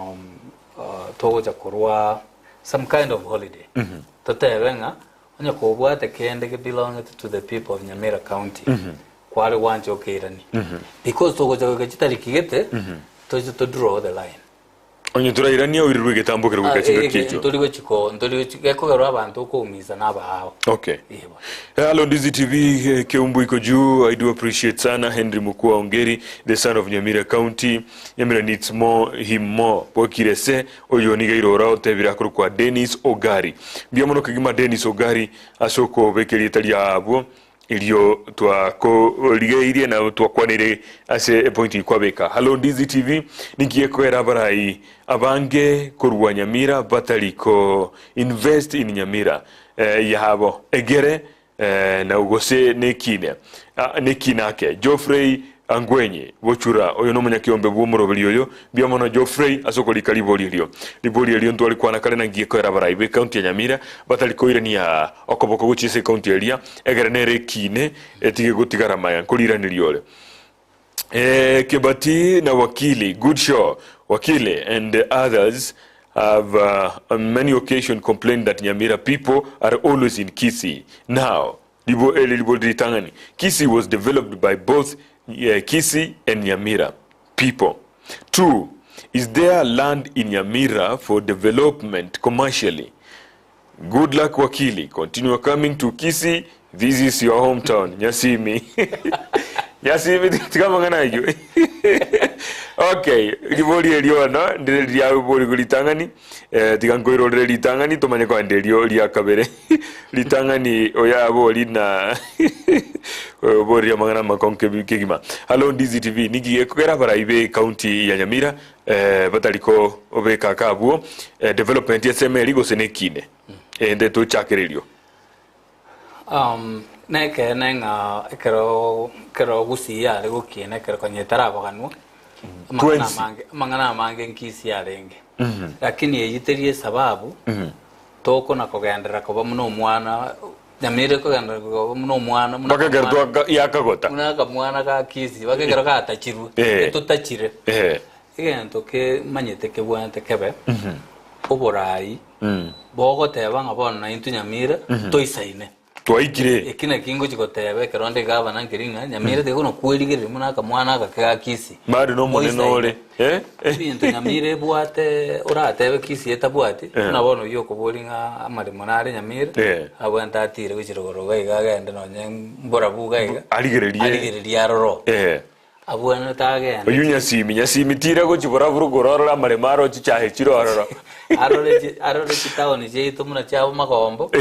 togo jakurwa some kind of holiday. Totebenga onye kobwate kende ke belong to the people of Nyamira County. Kwale wanje okirani. Because togo jaga chitari kigete to draw the line. Onye turairania urirwe getambukira gukachika kicho. Ndoliwe chiko garo abantu ko umiza naba hao. Okay. Hello Ndizi TV, Ekeumbu iko juu. I do appreciate sana Henry Mukua Ongeri, the son of Nyamira County. Nyamira needs him more. Pokirese oyoniga irora tebira kwa Dennis Ogari. Biamono kigima Dennis Ogari asoko bekeri italia abo ilio twako ligeirie na twakwanire ase point kwa beka. Hello Ndizi TV, nikiyekwera barai abange kurwa Nyamira bataliko invest in Nyamira yahabo egere na ugose nekinake Geoffrey Angwenye bochura oyo no munyakiombe bw'umurobeli oyo biamono Geoffrey asokoli kaliboli liboli ntwali kwana kale nangiye kwera baraibe county ya Nyamira bataliko irania okoboko guchise county area egere nere kine etige gutigara maya koliranirio Kebati na Wakili, good show. Wakili and others have on many occasions complained that Nyamira people are always in Kisii. Now, Kisii was developed by both Kisii and Nyamira people. 2. Is there land in Nyamira for development commercially? Good luck, Wakili. Continue coming to Kisii. This is your hometown. Nyasimi. Nyasimi, Okay, ribori elio no ndiria ribori gulitangani tigangoiro litangani tumanye kwa ndelio lia kabere litangani oya bori na bori ya magana makonke kigima. Hello Ndizi TV nigi ekogera baraibe county ya Nyamira bataliko obeka kabuo development ya semeli gosenekine ende to chakererio neke nenga kero gusia le gukine kero konyetara baganwa mangana mange nkisi yarenge lakini yiterie sababu toko na kogendera ko bamuno mwana Nyamire ko gendera ko bamuno mwana bakagertwa yakagota munaka mwana ka kisi bakegera ka tachiru tutachire igento ke manyete ke bwante kebe oborai bogo teba ngabona into Nyamira toisaine twaikire ekina kingo chikotebe keronde gavana ngiringa Nyamira de kono kwirigire munaka mwana akaka kisi mari no moneno ole into Nyamira bwate oratebe kisi etabwate nabona yo kobolinga amari monare Nyamira abwanta atire guchirogoro gaiga gende no mbora buga iga aligereria roro abwana tagenda oyunya simi tira go chibora burugorora amare maro chichahe chirororo arore chitaoni jeito muna chabo magombo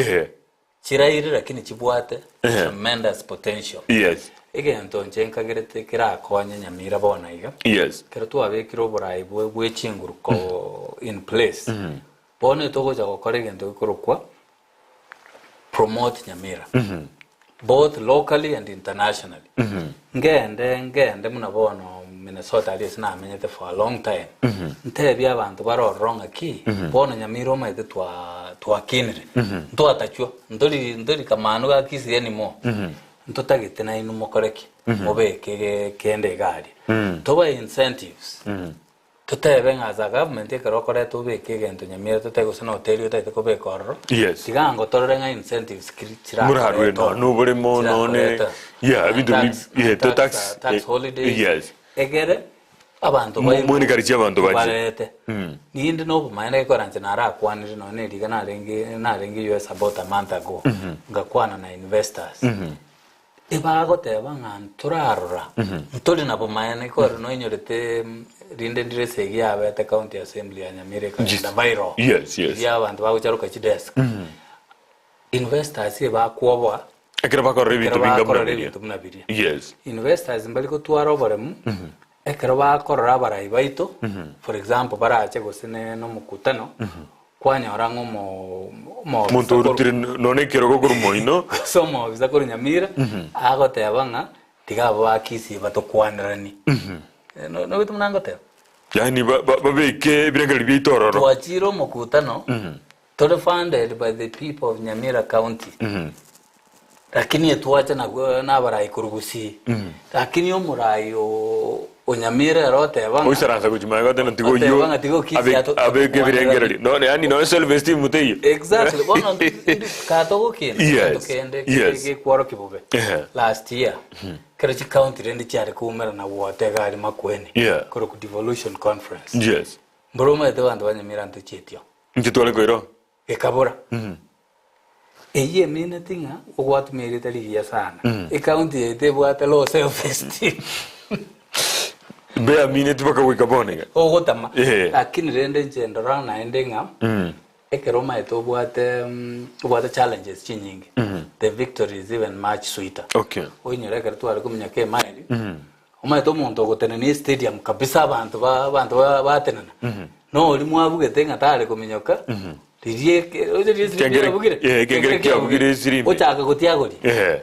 chiraire lakini chibwate tremendous potential. Yes. Egento njenka gerete kira konya Nyamira bona iga. Yes. Kero tu abekiro borai bwe chinguruko in place. Bone togo jago kore gento kurukwa promote Nyamira. Both locally and internationally. Ngende muna bono Minnesota alias na amenyete for a long time. Ntebi abantu baroronga ki bono Nyamira maite twa kinire. Ndo atachwa ndori kamanu ga kisi yani mo. Ndo tagite na inu mokoreki. Mobeke kende gari. Toba incentives. Tutebe ngaza government ekarokore tubeke gento Nyamira tutego sana hotel utaite kobe korro. Yes. Tigango torenga incentives kirira. Murarwe no bure mo none. Yeah, to tax holidays. Yes. Egere abantu mwini karichi abantu baje nindi no bumaina ikoranje nara kwanire no ne liga narengi US about a month ago ngakwana na investors ibago teba nganturarura ntoli na bumaina ikoro no inyorete rinde direse ya beta county assembly ya Nyamira ka da viral yes ya abantu bagucharuka chi desk investors ba kwobwa ekera bakore bitu binga biri yes investors mbaliko twaro baremu ekero bakorora barai baito for example barache gosene no mukutano kwanyora ngo mo muntu urutire none kero go kurumoino somo bizakora Nyamira agotebanga tigabo bakisi batokwanirani no bitumnanga te yani babeke birengeri bitororo twachiro mukutano tole funded by the people of Nyamira county lakini etuacha na barai kurugusi lakini yo murai Nyamira rote banga oisaranza kuchimanga tena tigo yo abe ke birengeri no yani no self esteem muteyo exactly bono katogo kende ke kwaro kibobe last year Karachi county rendi chare kumera na wote gari makweni koro ku devolution conference yes broma de bantu Nyamira ntochetio ntitole koiro ekabora eye mine tinga ogwat mere tali ya sana county ete bwate lo self esteem Bea minute baka wika bonega. Ogotama. Lakini rende njendo rana endenga. Ekeroma eto bwate challenges chinyingi. The victory is even much sweeter. Okay. Oinyore kertu ari kumnyake maili. Oma eto muntu ogotene stadium kabisa abantu batenana. No oli mwabuge tenga tale kuminyoka. Ririe oje siri bugire. Kengere bugire siri. Ochaka gotiagori.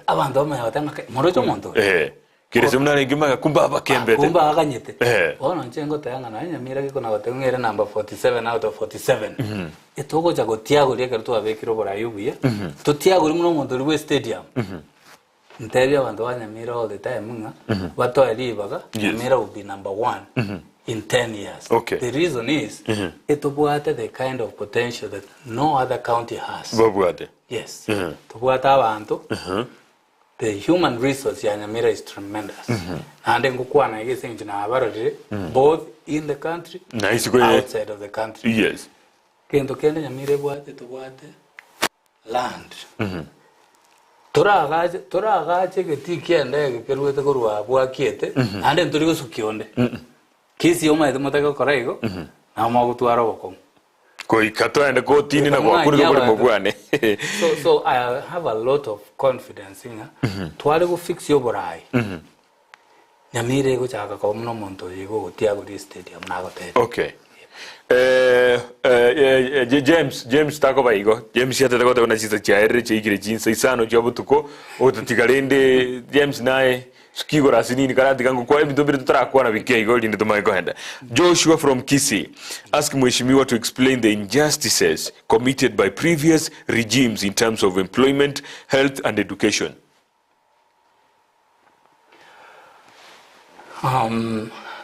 Abantu bamayotanga morocho muntu. Kirese mnane ngima kumba bakembete. Kumba akanyete. Ono nchengo tayanga na Nyamira kiko na batengere number 47 out of 47. Etoko cha gotiago rie kertu abekiro bora yubuye. Totiago ri muno muntu ri stadium. Ntebya abantu ba Nyamira all the time nga. Bato alibaga Nyamira will be number 1 in 10 years. Okay. The reason is etobwate the kind of potential that no other county has. Babwate. Yes. Tobwate abantu. The human resource ya Nyamira is tremendous. And then kukwana igesenje na abarore both in the country outside of the country. Yes. Kendo kende Nyamira bwate land. Tora agache getikiende kerwete korwa bwakiete and then turi gusukionde. kisi yoma ito motaka koraigo na magutwara boko ko ikatwa ko tini na kwa kuri ko mugwane. So I have a lot of confidence in twale go fix yo borai Nyamira go chaka ko mno monto yigo gotia go stadium na gote. Okay. James tako baigo James yata tako tona chisa chaere chikire jinsa isano chabutuko otutikalende James nae skigo rasini karati kangu kwa ebito bito trakwa na vikeigo linde tumaiko henda. Joshua from Kisii ask Mheshimiwa to explain the injustices committed by previous regimes in terms of employment, health and education.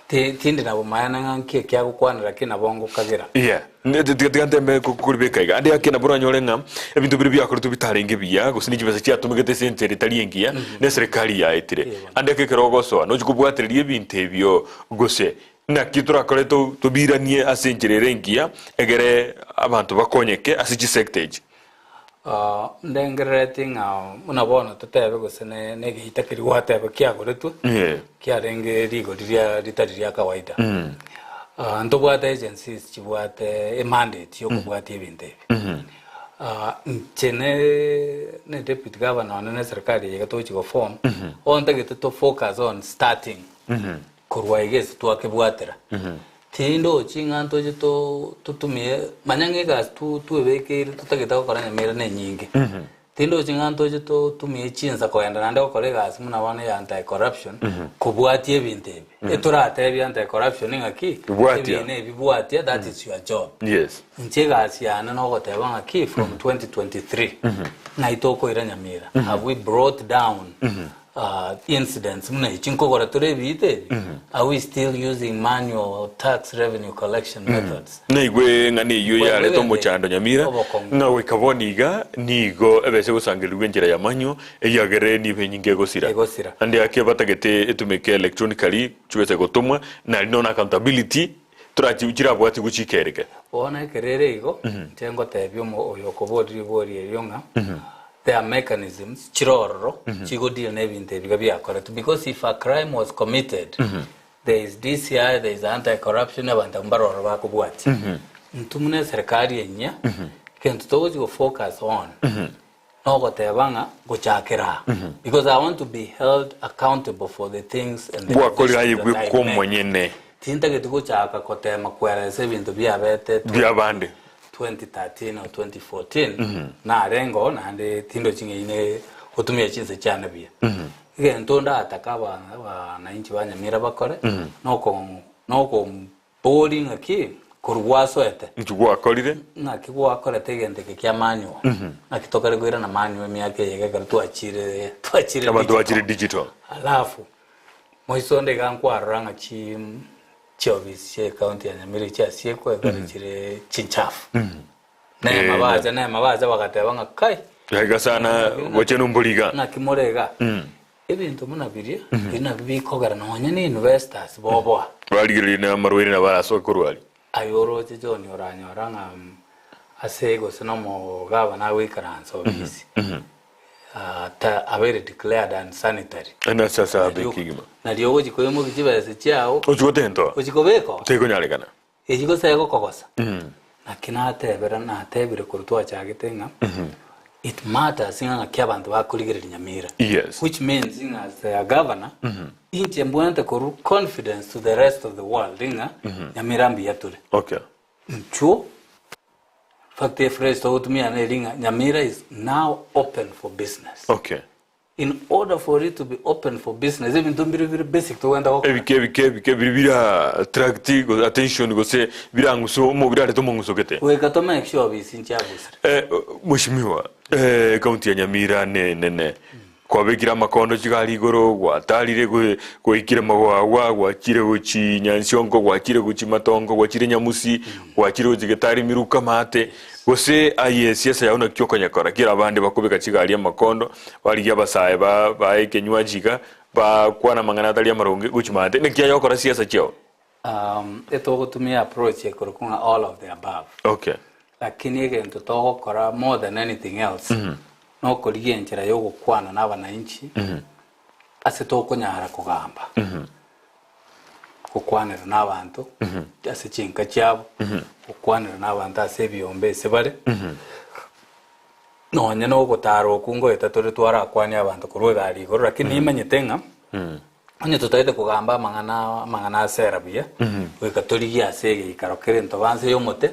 Tindi na bumayana nganke kya gukwanira kina bongo kagira. Yeah. Ndikante me kukulibeka iga. Andi akena bura nyolenga ebintu biri byakora tubitarenge biya gusini kibese cya tumegete sentere taliyengiya ne serikali ya etire. Andi akekerogoso no jikubwatiriye ebintu ebyo gose na kitura kore to biranie asenjere rengiya egere abantu bakonyeke asichi sectage. Ndengerating unabona tutebe gose ne gitakiri watebe kya goretu. Kya renge rigo ritari kawaida. Ndobwata agencies chibwate a mandate yo kubwate ebintu ebi. Chene ne deputy governor ne serikali yegato chigo form on tagete to focus on starting kurwa igese twakebwatera. Tindo chinganto jito tutumie manyange gas tuweke tutageta gukora Nyamira ne nyingi. Tindo chinganto jito tumie chinza koenda nande gukora gas muna bana ya anti corruption kubwatie ebintu ebi. Eturate ebi anti corruption ngaki ebine bibwatie that is your job. Yes. Nchega siana no goteba ngaki from 2023. Na itoko ira Nyamira. Have we brought down incidents muna chinko gora turebite? Are we still using manual tax revenue collection methods? Na igwe ngani yu ya leto mochando Nyamira na wekavoniga nigo ebese gusangelwa njira ya manyo eyagere ni benyinge gosira andi ake batagete etumeke electronically chuwese gotumwa na no accountability turachira bwati guchikereke ona kerere igo tengo tebyo mo oyokobodi bori yonga. There are mechanisms chiroro chigo deal na ebintu ebiga byakora because if a crime was committed there is DCI, there is anti-corruption abantu mbaroro bakubwati ntumune serikali yenya kento togo go focus on no gotebanga gochakera because I want to be held accountable for the things and the bwakolira yigwe ko mwenyene tinta getugo chaka kotema kwera ebintu byabete byabande 2013 or 2014 na rengo na ande tindo chingine otumia chinse cyane bia gento atakaba na inchi ba Nyamira bakore noko bowling aki kurwaso ete nchugwa akolire na kigwa akore tegende kya manyo akitokare gwira na manyo myake yega tuachire kama tuachire digital alafu moisonde gankwaranga Chobisi county ya Nyamira cha sieko ekarichire chinchafu. Na mabaza bakatebanga kai. Yaga sana gochenu mbuliga. Na kimorega. Ebintu munabiria bina bikogara na wanyane investors bobo. Baligiri na marwiri na baraso kurwali. Ayoro joni oranga asego sinomo gaba na wikaranso bisi. Ta avere declared unsanitary. Ana sasa abekigima. Na diogo jikoyemo kijibase chao. Ojigotento. Ojigobeko. Tego nyalegana. Ejigo sego kogosa. Na kinatebera na tebire kurutwa chagetenga. It matters inga kyabantu bakuligirira Nyamira. Yes. Which means inga as a governor inche mbonete koru confidence to the rest of the world inga Nyamira mbi yature. Okay. Chuo fakte phrase to utumia na linga Nyamira is now open for business. Okay. In order for it to be open for business, even to be very basic to wenda okora. Ebike bira attractive go attention go se bira nguso mo bira to monguso kete. We got to make sure we sinchabusa. Mheshimiwa county ya Nyamira ne kwa begira makondo chigali goro gwatalire go ikire magwa gwachire guchi nyansiongo gwachire guchi matongo gwachire nyamusi gwachire ujigetari miruka mate gose siasa yauna kyokonya kora kira abandi bakubika chigali makondo bali yabasaye ba ekenywa jiga ba kwana mangana tali amaronge guchi mate ne kiya yokora siasa cheo eto gutumia approach ekorkunga all of the above. Okay. Lakini egento toho kora more than anything else. No koligia njira yo gukwana n'abananchi ase to konyara kugamba gukwanira n'abantu ase chinka cyabo gukwanira n'abantu ase byombe sebare nonye no gutaro kungo etatore twara kwanya abantu kurwe gari goro lakini imanyete nga onye tutaite kugamba mangana sera buya we katoliki asege ikarokere ntobanze yomote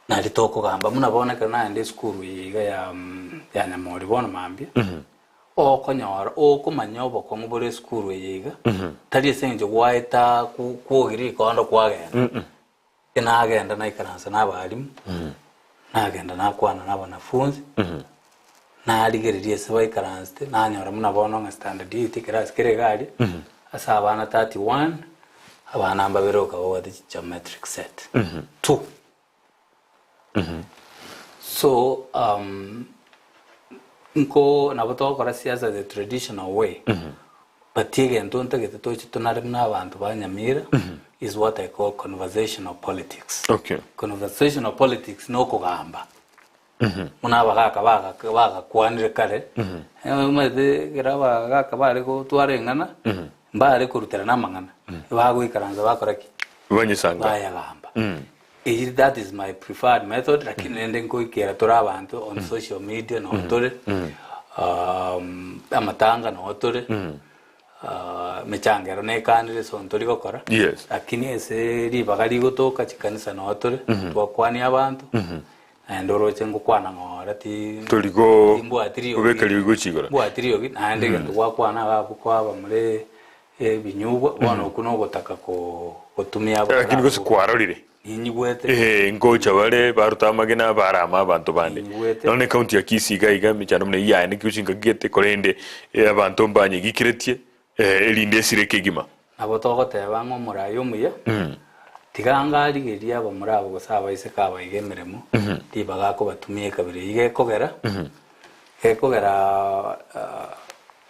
nari to kugamba munabona kana ndi skuru yiga ya nyamori bona mambia okonyora okumanya oboko ngubore skuru yiga tari senje gwaita kuogiri kondo kwagenda inagenda naikaransa n'abarimu nagenda nakwana n'abanafunzi narigererie se baikaranste nanyora munabona nga standard yiti class kere gari asa abana 31 abana mbaberoka wadi geometric set 2 so nko naboto kora siasa the traditional way but again don't take it to tunari n'abantu ba Nyamira is what I call conversational politics. Okay. Conversational politics no kugamba muna baga kwanire kare made geraba gaka bari ko twarengana mbare kurutera namangana bago ikaranza bakoraki banyisanga baya gamba that is my preferred method lakini nende nko ikera tora abantu on social media no tore amatanga no tore mechangero ne kanire son tori gokora yes lakini ese ribagari gotoka chikanisa no tore twakwani abantu ndoro chengo kwana ngora ti torigo imbwatiri ubekali guchigora bwatiri yogi ande gento gwakwana bakwaba muri binyubwa bwana okuno gotaka ko gutumia abo lakini gose kwarorire inyigwete ngocha bare barutamagena barama abantu bande none county ya Kisiga igami cyane mune ya ni kyushinga gete korende abantu mbanye gikiretie elinde sireke gima abo togoteba ngo murayo muya tiganga rigeria abo murabo gusaba ise kaba igemeremo tibaga ko batumie kabiri igekogera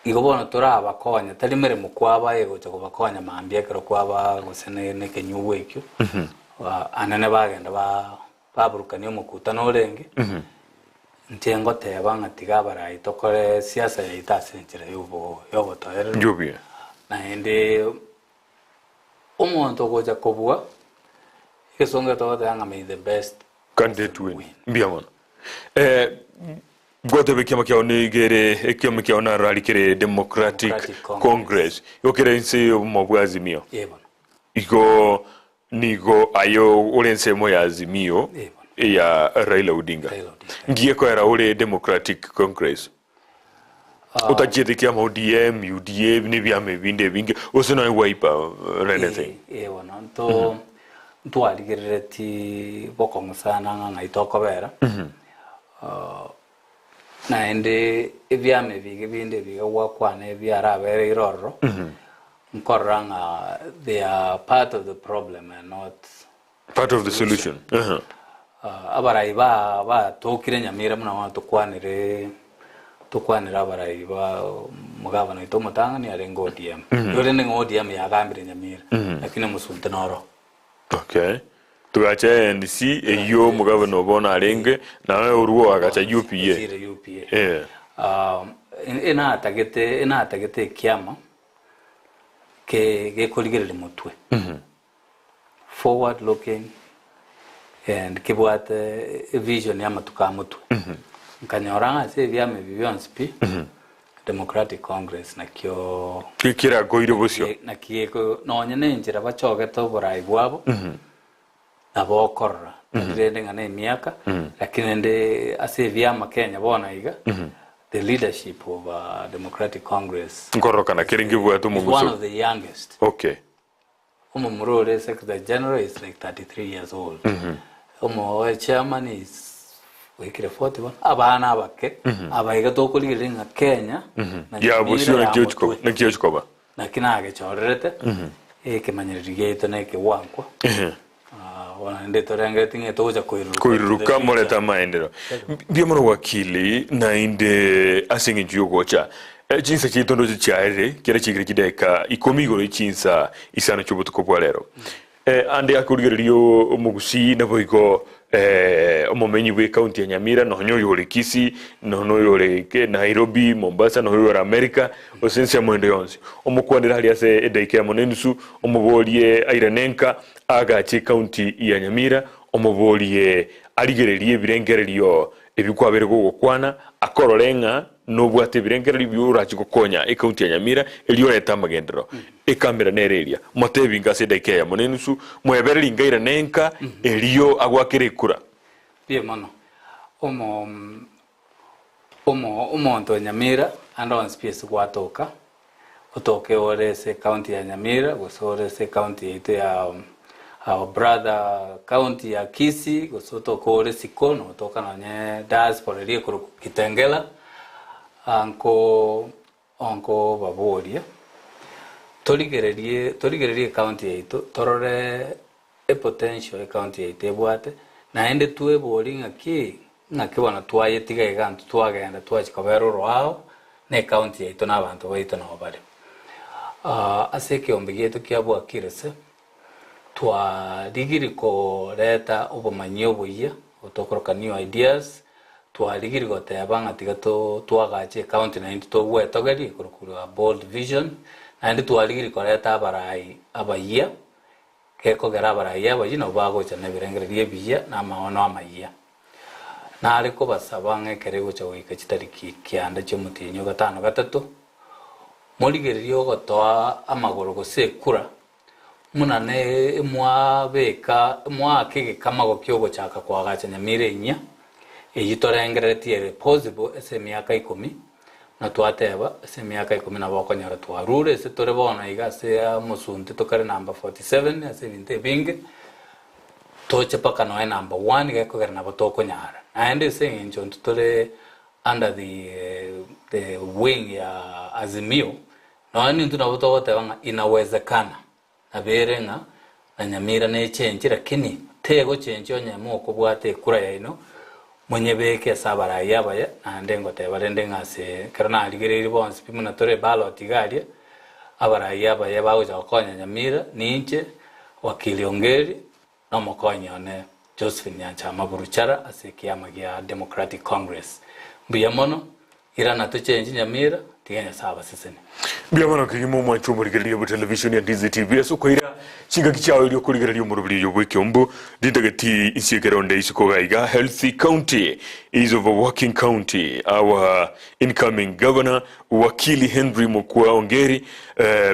igobona turaba konya tari meremo kwaba yego cyo bakonya mambye kero kwaba gusene ne kenyuwe ekyo anane bagenda baburukanye umukuta n'orenge ntengo teba ngatiga barayi tokore siasa ya itasenjira yobo toyere njubye naende umuntu goja kobwa kesonga tawada may the best candidate win mbiamona gote bekiama kia onigere ekiama kia ona ralikere Democratic Congress yokere inse mobwa Azimio iko nigo ayo olense moya Azimio ya Raila Odinga ngiye ko era ole Democratic Congress utajete kia ODM UDA ni byame binde binge osona wipe anything bona to aligereti boko musana nga itokobera naende ebyame binde biga wakwane byara bere iroro nkoranga they are part of the problem and not part of the solution abarai ba tokire Nyamira muna wantu tukwanira abarai ba mugabana itomotanga ni arengo ODM yore ngo ODM yagambire Nyamira lakini musulta noro okay tugacha NDC eyo mugabana obona arenge nawe uruwo agacha UPA ina tagete kiama ke koligere mutwe forward looking and kibwat vision ya matuka mutwe nkanyoranga se byame bibyonse pi Democratic Congress nakyo kikira goire bosyo nakiyeko nonye nenjira bachoge to borai bwabo abokorra ndende ngane miaka lakini nde ase vyama Kenya bona iga the leadership of Democratic Congress ngoroka na kiringi bwatu muguso one of the youngest okay Murore Secretary General is like 33 years old chairman is wekire 41 abana bake abayiga tokuliringa Kenya ya busyo na kiyochkoba nakinage chorerete ekemanyirigete na ekewankwa wana torenge tinge toja kuiruka moleta maendero Hon Wakili na inde asingi jugocha jinsa chitondo chiare kera chigire kideka ikomigoro ichinsa isana chubutuko bwalero ande akurigerio mugusi na boigo omumenyi bwe county ya Nyamira no nyoyo ole Kisii no noyo ke Nairobi Mombasa no noyo America osense mwendo yonse omukwandira hali ase edaike ya monensu omubolie airanenka agache county ya Nyamira omubolie aligererie birengerelio ebikwabere gukwana akororenga nobwate birengereli byurachi gukonya county ya Nyamira eliyo leta magendero ekamera nereria motebinga se daike ya monensu mwebereli ngaira nenka eliyo agwakire kura bie mono omonto Nyamira andon space gwatoka otoke orese county ya Nyamira gosorese county ite ya our brother county ya Kisii gosoto kore sikono toka na nye diaspora rie Kitengela onko baboria torigererie county yaito torore potential county yaite bwate na ende tuwe bori ngaki wana twaye tiga gantu twagenda twachikobero rwao ne county yaito nabantu baito no bari ase Ekeumbu gietu kiabwa kirese twarigiri ko leta obumanyi obuya otokoroka new ideas twarigiri goteba ngatigato twagache county na into gwetogeri kurukura bold vision na ndi twarigiri ko leta abarai abaya keko gara abarai abajino bagocha na birengererie biya na maono amaya na ariko basaba ngekere gocha wika chitariki kianda chemutinyo gatano gatatu murigererio gotoa amagoro gosekura munane mwabeka mwakege kamago kyogo chaka kwagacha Nyamira inya eyitorengeretie possible ese miaka 10 na twateba ese miaka 10 na bakonyara twarure ese tore bona igase ya musunti tokare number 47 ese binte binge toche paka no number 1 geko gara na batokonyara and ese injo tore under the wing ya Azimio no ni tunabototeba inawezekana aberenga na Nyamira ne change lakini tego change onyemo kubwate kura yaino mwenyebeke sabara yabaya na ndengo tebarende ngase karana aligereri bonse pimuna tore ballot galia abara yabaya bawoja konya Nyamira ninche wakili Ongeri na mokonya ne Josephine Nyanchama Buruchara ase kiama ya Democratic Congress biyamono irana to change Nyamira tiganya saba sesene biyamono kigimo mwanchu murigelia bu television ya Ndizi TV asukoira chinga kichao ilio kurigelia murubili yo Ekeumbu dindagati isiekeronde isukogaiga healthy county is of a working county. Our incoming governor Wakili Henry Mokua Ongeri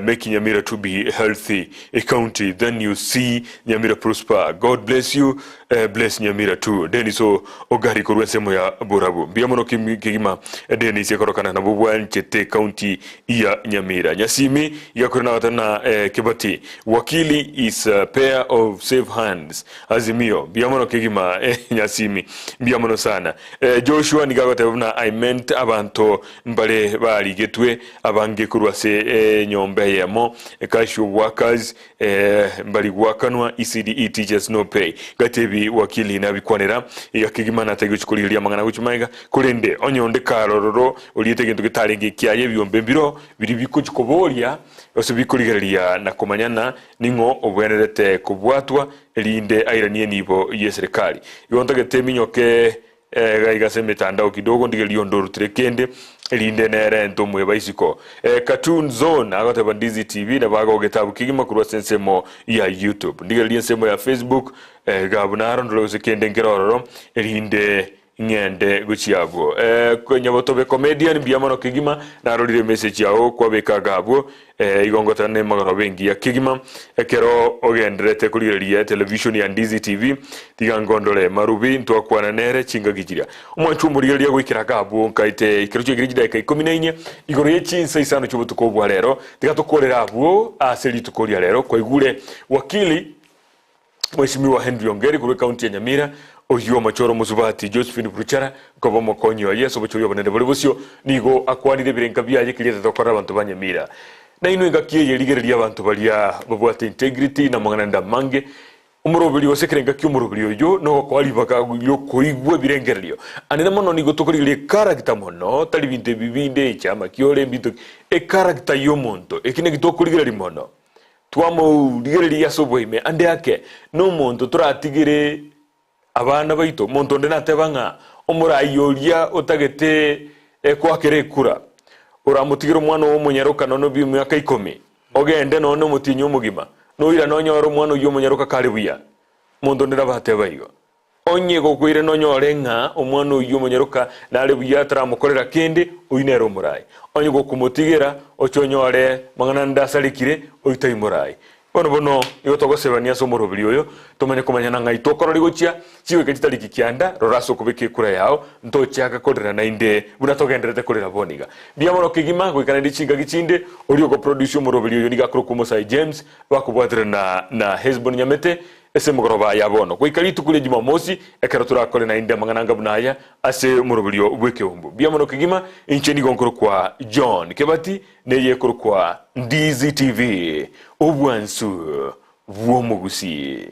making Nyamira to be healthy a county. Then you see Nyamira prosper. God bless you, bless Nyamira too. Deniso ogari korwensemo ya borabu biyamono kigima denisi korokana na bubwa nchete county ya Nyamira nyasimi yakorana watana kibati Wakili is a pair of safe hands Azimio biyamono kigima nyasimi biyamono sana Joshua nigagotebuna I meant abanto mbale bali getwe abange kurwase nyombe yemo casual workers mbali wakanwa ECDE teachers no pay gatebi Wakili na bikwanera yakigima na tego chikulilia mangana guchimaiga kurende onyonde karororo oliyete gento gitarengi kyaye byombe biro biri bikuchikobolia osubikuligeria na komanyana ningo obwenerete kubwatwa elinde airanie nibo yeserikali igonto geteminyoke gaigase mitandao kidogo ndigelio ndoru trekende elinde nere ntomwe baisiko cartoon zone agoteba Ndizi TV na bago getabu kigima kurwa sensemo ya YouTube ndigelio sensemo ya Facebook gabunaro ndolo sekende ngerororo elinde ngende guchiago kwenye botobe comedian biyamono kigima narorire message yao kwa beka gabo igongotane magaro bengi ya kigima kero ogendrete kuriria television ya Ndizi TV tigangondole marubi ntwakwana nere chinga gijiria umwanchu muriria gwikira gabo nkaite ikiro chigirija ka 14 igoro yechinsa isano chubutuko bwa rero tigatokorera abo aseli tukoria rero kwa igure Wakili Mheshimiwa Henry Ongeri kuri county ya Nyamira oyo machoro musubati Josephine Buruchara kobo mokonyo yeso bochoyo banende bolibosio nigo akwanire birenka byaje kirete tokora abantu banyamira na ino ngakiye yeligereria abantu balia babwate integrity na mangana mange umurobili wasekerenga kyumurobili yo no kwali baka yo koigwe birengererio anena mono nigo tokoririe character mono tali binte bibinde chama kyole mbito character yo monto ekine gitokorigira limono twamo ligereria soboime ande yake no monto turatigire abana baito muntu ndena tebanga omurayoria otagete kwakere kura uramutigira umwana wo munyaruka none bi myaka 10 ogende none mutinyo mugima noira nonyoro umwana uyo munyaruka kare buya muntu ndera bateba iyo onye gokwire nonyore nga umwana uyo munyaruka nare buya taramukorera kende uinero murai onye gokumutigera ochonyore mangana ndasalikire oitayi murai bono iyo togosebania so murobiri oyo tumanye kumanyana ngai tokorori gochia chiwe kitali kikianda roraso kubike kura yao ntochaka kodera na inde buna togenderete kurira boniga biamono kigima gwikana ndichinga gichinde uri go produce murobiri oyo niga kurukumo sai James bakubwatira na Hezbon Nyamete ese mugoroba yabono gwikali tukule Jumamosi ekero turakole na inde mangana bunaya ase murobiri Ekeumbu biamono kigima incheni gonkoro kwa John Kebati neye kuru kwa Ndizi TV obwansu bwomugusi.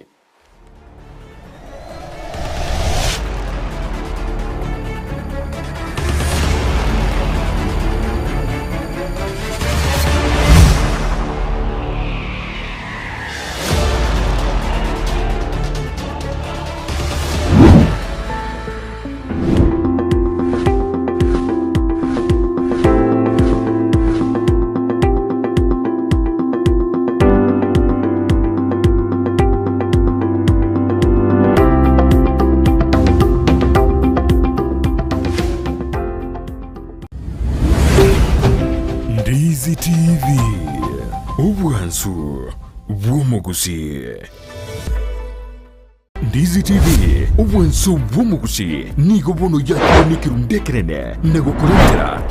Ndizi TV obwansu bwomugusi. Ndizi TV obwansu bwomugusi nigo bono yakonikiru ndekerene nagokurentera